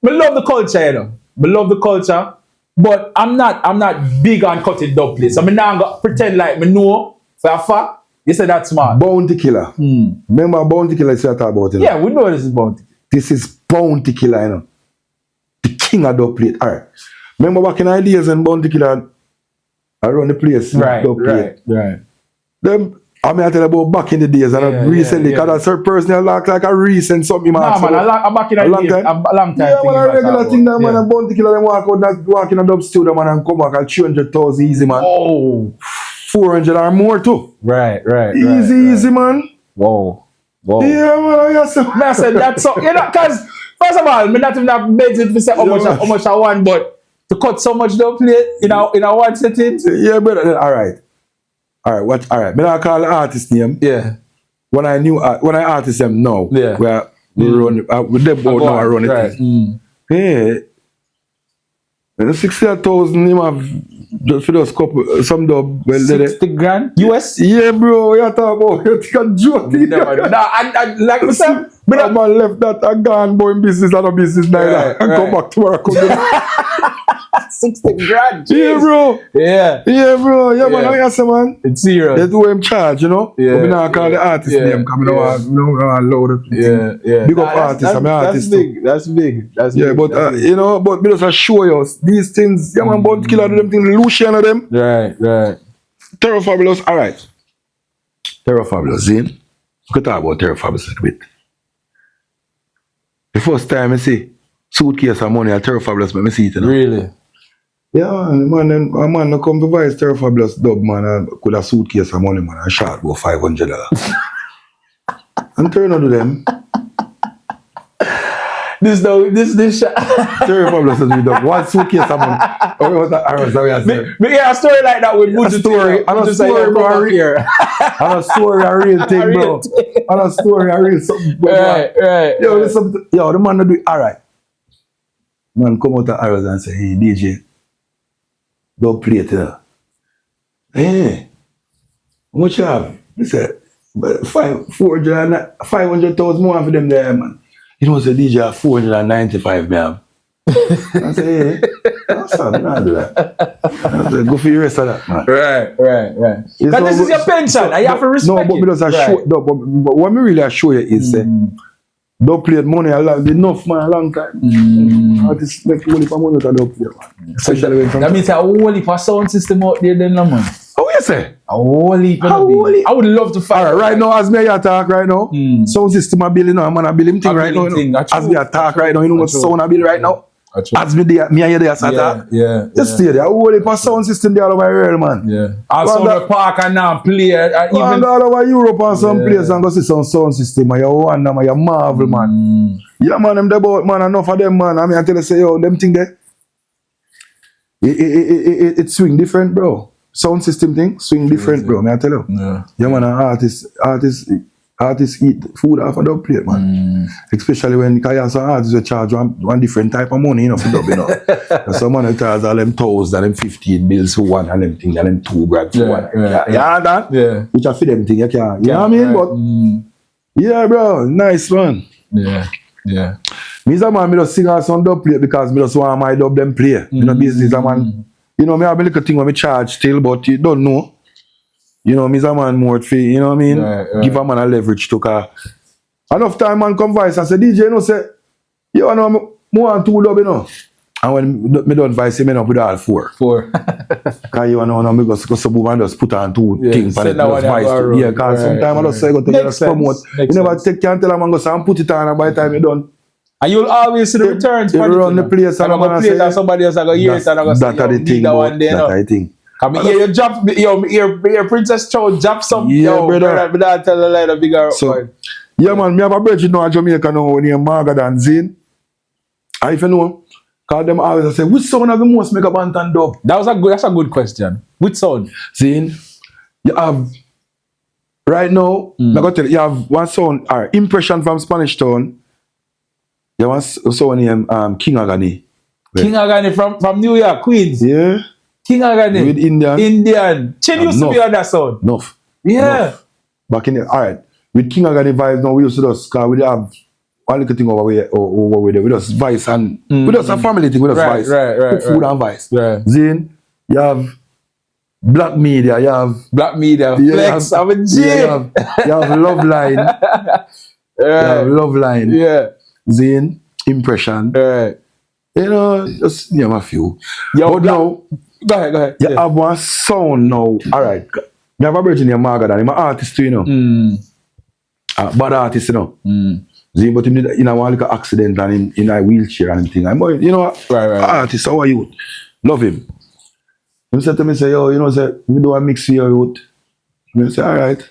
I love the culture, you know. I love the culture, but I'm not big on cutting dub plates. So I'm not gonna pretend like me know for a fact. You said that's smart. Bounty Killer. Remember Bounty Killer is what I talk about it. Yeah, we know this is Bounty. This is Bounty Killer, you know. The king of dub plate. All right. Remember back in the days when Bounty Killer around the place. Right. Them, I mean, I tell you about back in the days and recently, because a certain person I like a recent something. Nah, man, I'm back in the days. A long time. Yeah, man, a regular thing that man, and Bounty Killer them walk in a dub studio, man, and come back at 300,000 easy, man. Oh. 400 or more too. Right. Easy, man. Whoa. Yeah, man, I said that's so, you know, because First of all, me not even have budget to say how much I want, but to cut so much dub plate in a one setting. Yeah, brother. All right. Me not call the artist name. Yeah. When I artist them now, Yeah. where we run with them both now I run it. Right. Hey, the 60,000 him have just for those couple some dub. Well, 60 grand US. Yeah, bro. You talk about you think a joke. I like myself. But that man left that and gone boy in business and a business neither and come back tomorrow. 60 grand. Yeah, bro. Yeah. Yeah, bro. Yeah, man. I say, man. It's serious. They do him charge, you know. Yeah. But we not call the artist name because we don't allow it. Yeah. Big up artists. I'm an artist. That's big. Yeah, but you know, but we just show you these things. Yeah, man. Bounty Killer do them things. Lucian of them. Right. Terror Fabulous. All right. Terror Fabulous. Zane. We could talk about Terror Fabulous a bit. The first time I see suitcase of money at Terror Fabulous, but I see it. You know? Really? Yeah, man. A man no come to buy his Terror Fabulous dub, man. And could a suitcase of money, man. And shot about $500. And turn on to them. This Terror Fabulous is with one suitcase of money. Oh, what that arrows that we are saying? Me hear a story like that with Buju story. And a story, bro. And a story, a real thing, bro. And a story, a real something. Right. Yo, the man do it. All right. Man come out of arrows and say, hey, DJ, don't play it now. Hey, how much you have? He said, 500,000 more for them there, man. You know, say DJ have 495, man. I say, hey, that's not do that. I say, go for the rest of that, man. Right. Because this is your pension, and you have to respect it. No, but because I show, no, but what me really show you is, don't play money enough, man, a long time. Artists make money for money that don't play, man. Especially when that means a whole heap of sound system out there, then, man. How you say? A whole heap. I would love to find. Right now, as me talk right now, sound system I build, I'm gonna build him thing right now. As me talk right now, you know what sound I build right now? As me there, me and you there, Sata. Yeah. Just stay there. A whole heap of sound system there all over here, man. Yeah. Also, the park and now play. Even all over Europe and some place and go see some sound system. And you wonder, man, you marvel, man. Yeah, man, them there about, man, enough of them, man. I mean, I tell you, say, yo, them thing there, it swing different, bro. Sound system thing swing different, bro. May I tell you? Yeah, man, artists eat food off a dub plate, man. Especially when you have some artists who charge one different type of money, you know, for dub, you know. And some man charge all them 1,000 and them 15 bills for one and them thing and them 2 grand for one. Yeah, that? Yeah. Which I feed them thing, you know what I mean? But yeah, bro, nice, man. Yeah. Me as a man, me just sing out some dub plate because me just want my dub them play. You know, business, a man. You know, me have a little thing when me charge still, but you don't know. You know, me as a man more fee, you know what I mean? Right. Give a man a leverage to car. Enough time man come voice and say, DJ, you know, say, you know, I want 2 dub, you know. And when me don't voice, me up with all 4. Because you know, me go some and just put on 2 things and just voice. Yeah, because sometimes I just say, go take it promote. You never can't tell a man go say, and put it on, and by the time you done. And you'll always see the returns. You run the place and I'm going to say, somebody else go hear it and I'm going to say, that are the thing, that I think. Come here, you drop, your Princess Chow drop some, brother. But I tell a lie, the bigger. So, yeah, man, me have a bridge now in Jamaica now, named Margaret and Zane. I if you know, because them always say, which sound have the most make a Banton dub? That's a good question. Which sound? Zane, you have, right now, I'm going to tell you, you have one sound, Impression from Spanish Town. You have one sound named King Agani. King Agani from New York, Queens. Yeah. King Agani. With Indian. Chin used to be on that sound. Enough. Yeah. Enough. Back in the, alright. With King Agani vibes now, we used to just, because we have one little thing over there. We just vice and, we just a family thing, we just vice. Right. Food and vice. Right. Then, you have Black Media, Flex, I'm a G. You have Love Line. You have Love Line. Yeah. Then, Impression. Right. You know, just name a few. Yo, but now, go ahead. You have one sound now. Alright. You have a virgin named Margaret, I'm an artist too, you know. Bad artist, you know. See, but in a one like accident and in a wheelchair and thing. I'm, you know, right. Artist, how are you? Love him. He said to me, say, yo, you know, say, we do a mix for your youth. I say, alright.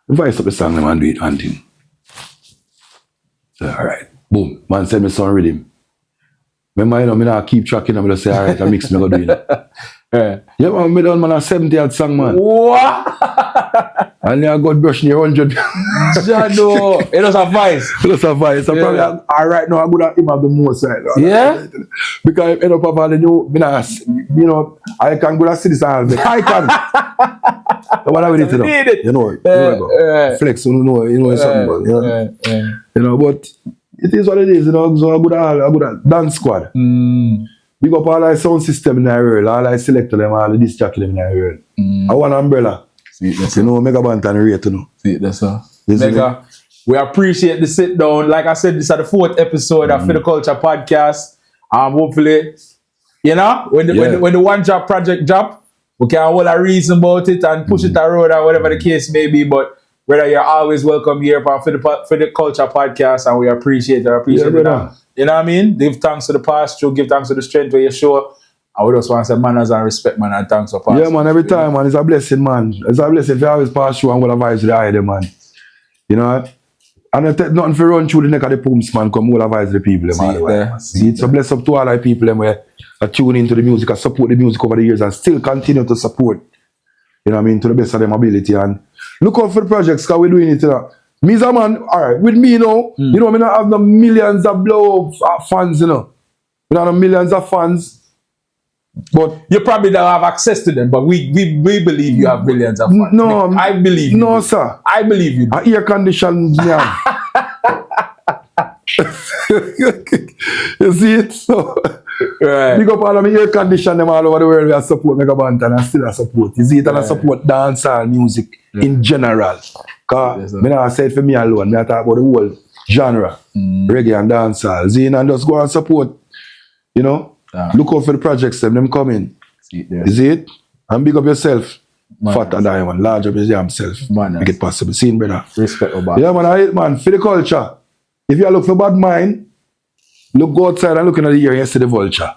Voice up the song and do it and thing. So, all right. Boom. Man send me some rhythm. Remember, you know, me not keep tracking them. I say, all right, I mix me go do it. Yeah, man, me done man a 70th song, man. What? And then I got brushing your 100. Jado. It was a voice. It was a vice. So probably, all right now, I'm going to him have the most side. Yeah? Because I end up having the new, you know, I can go to see this and I can. So what I will do, you know, flex, you know, something, you know, but it is what it is, you know, so I go to dance squad. Big up all our sound system in the world, all our selector them, all the disc jockey them in the world. I want an umbrella. See, that's you know, Mega Banton rate, you know. See, that's Mega, we appreciate the sit down. Like I said, this is the 4th episode of Fidi Culture Podcast. Hopefully, you know, when the one job project drop, we can hold a reason about it and push it around or whatever the case may be. But whether you're always welcome here for the Culture Podcast, and we appreciate it. You know what I mean? Give thanks to the past, give thanks to the strength where you show. I would just want to say manners and respect, man, and thanks for past. Yeah, man, every time, man, it's a blessing, man. It's a blessing if you always pass through and go to vibes with the eye, man. You know? And if nothing for run through the neck of the pumps, man, come all the vibes with the people, man. See, it's a bless up to all the people, them, where tune into the music and support the music over the years and still continue to support, you know what I mean, to the best of them ability. And look out for the projects, because we're doing it, you know. Me's a man, alright, with me, you know, you know, I don't have no millions of blow fans, you know. We don't have millions of fans. But you probably don't have access to them, but we believe you have millions of fans. No, I believe you. No, sir. I believe you. Air conditioned, yeah. You see it? So, right. Big up all of me air condition them all over the world. We support Megawatts and still support. You see it? And I support dancehall music in general. Because I not say it for me alone. I talk about the whole genre, reggae and dancehall. See, and just go and support, you know. Look out for the projects, them coming. You see it? And big up yourself. Fat and diamond, large up yourself. Make it possible. See it, brother. Respect about. Yeah, man, I hate, man. For the culture. If you look for bad mind, look go outside and look in the ear and you see the vulture.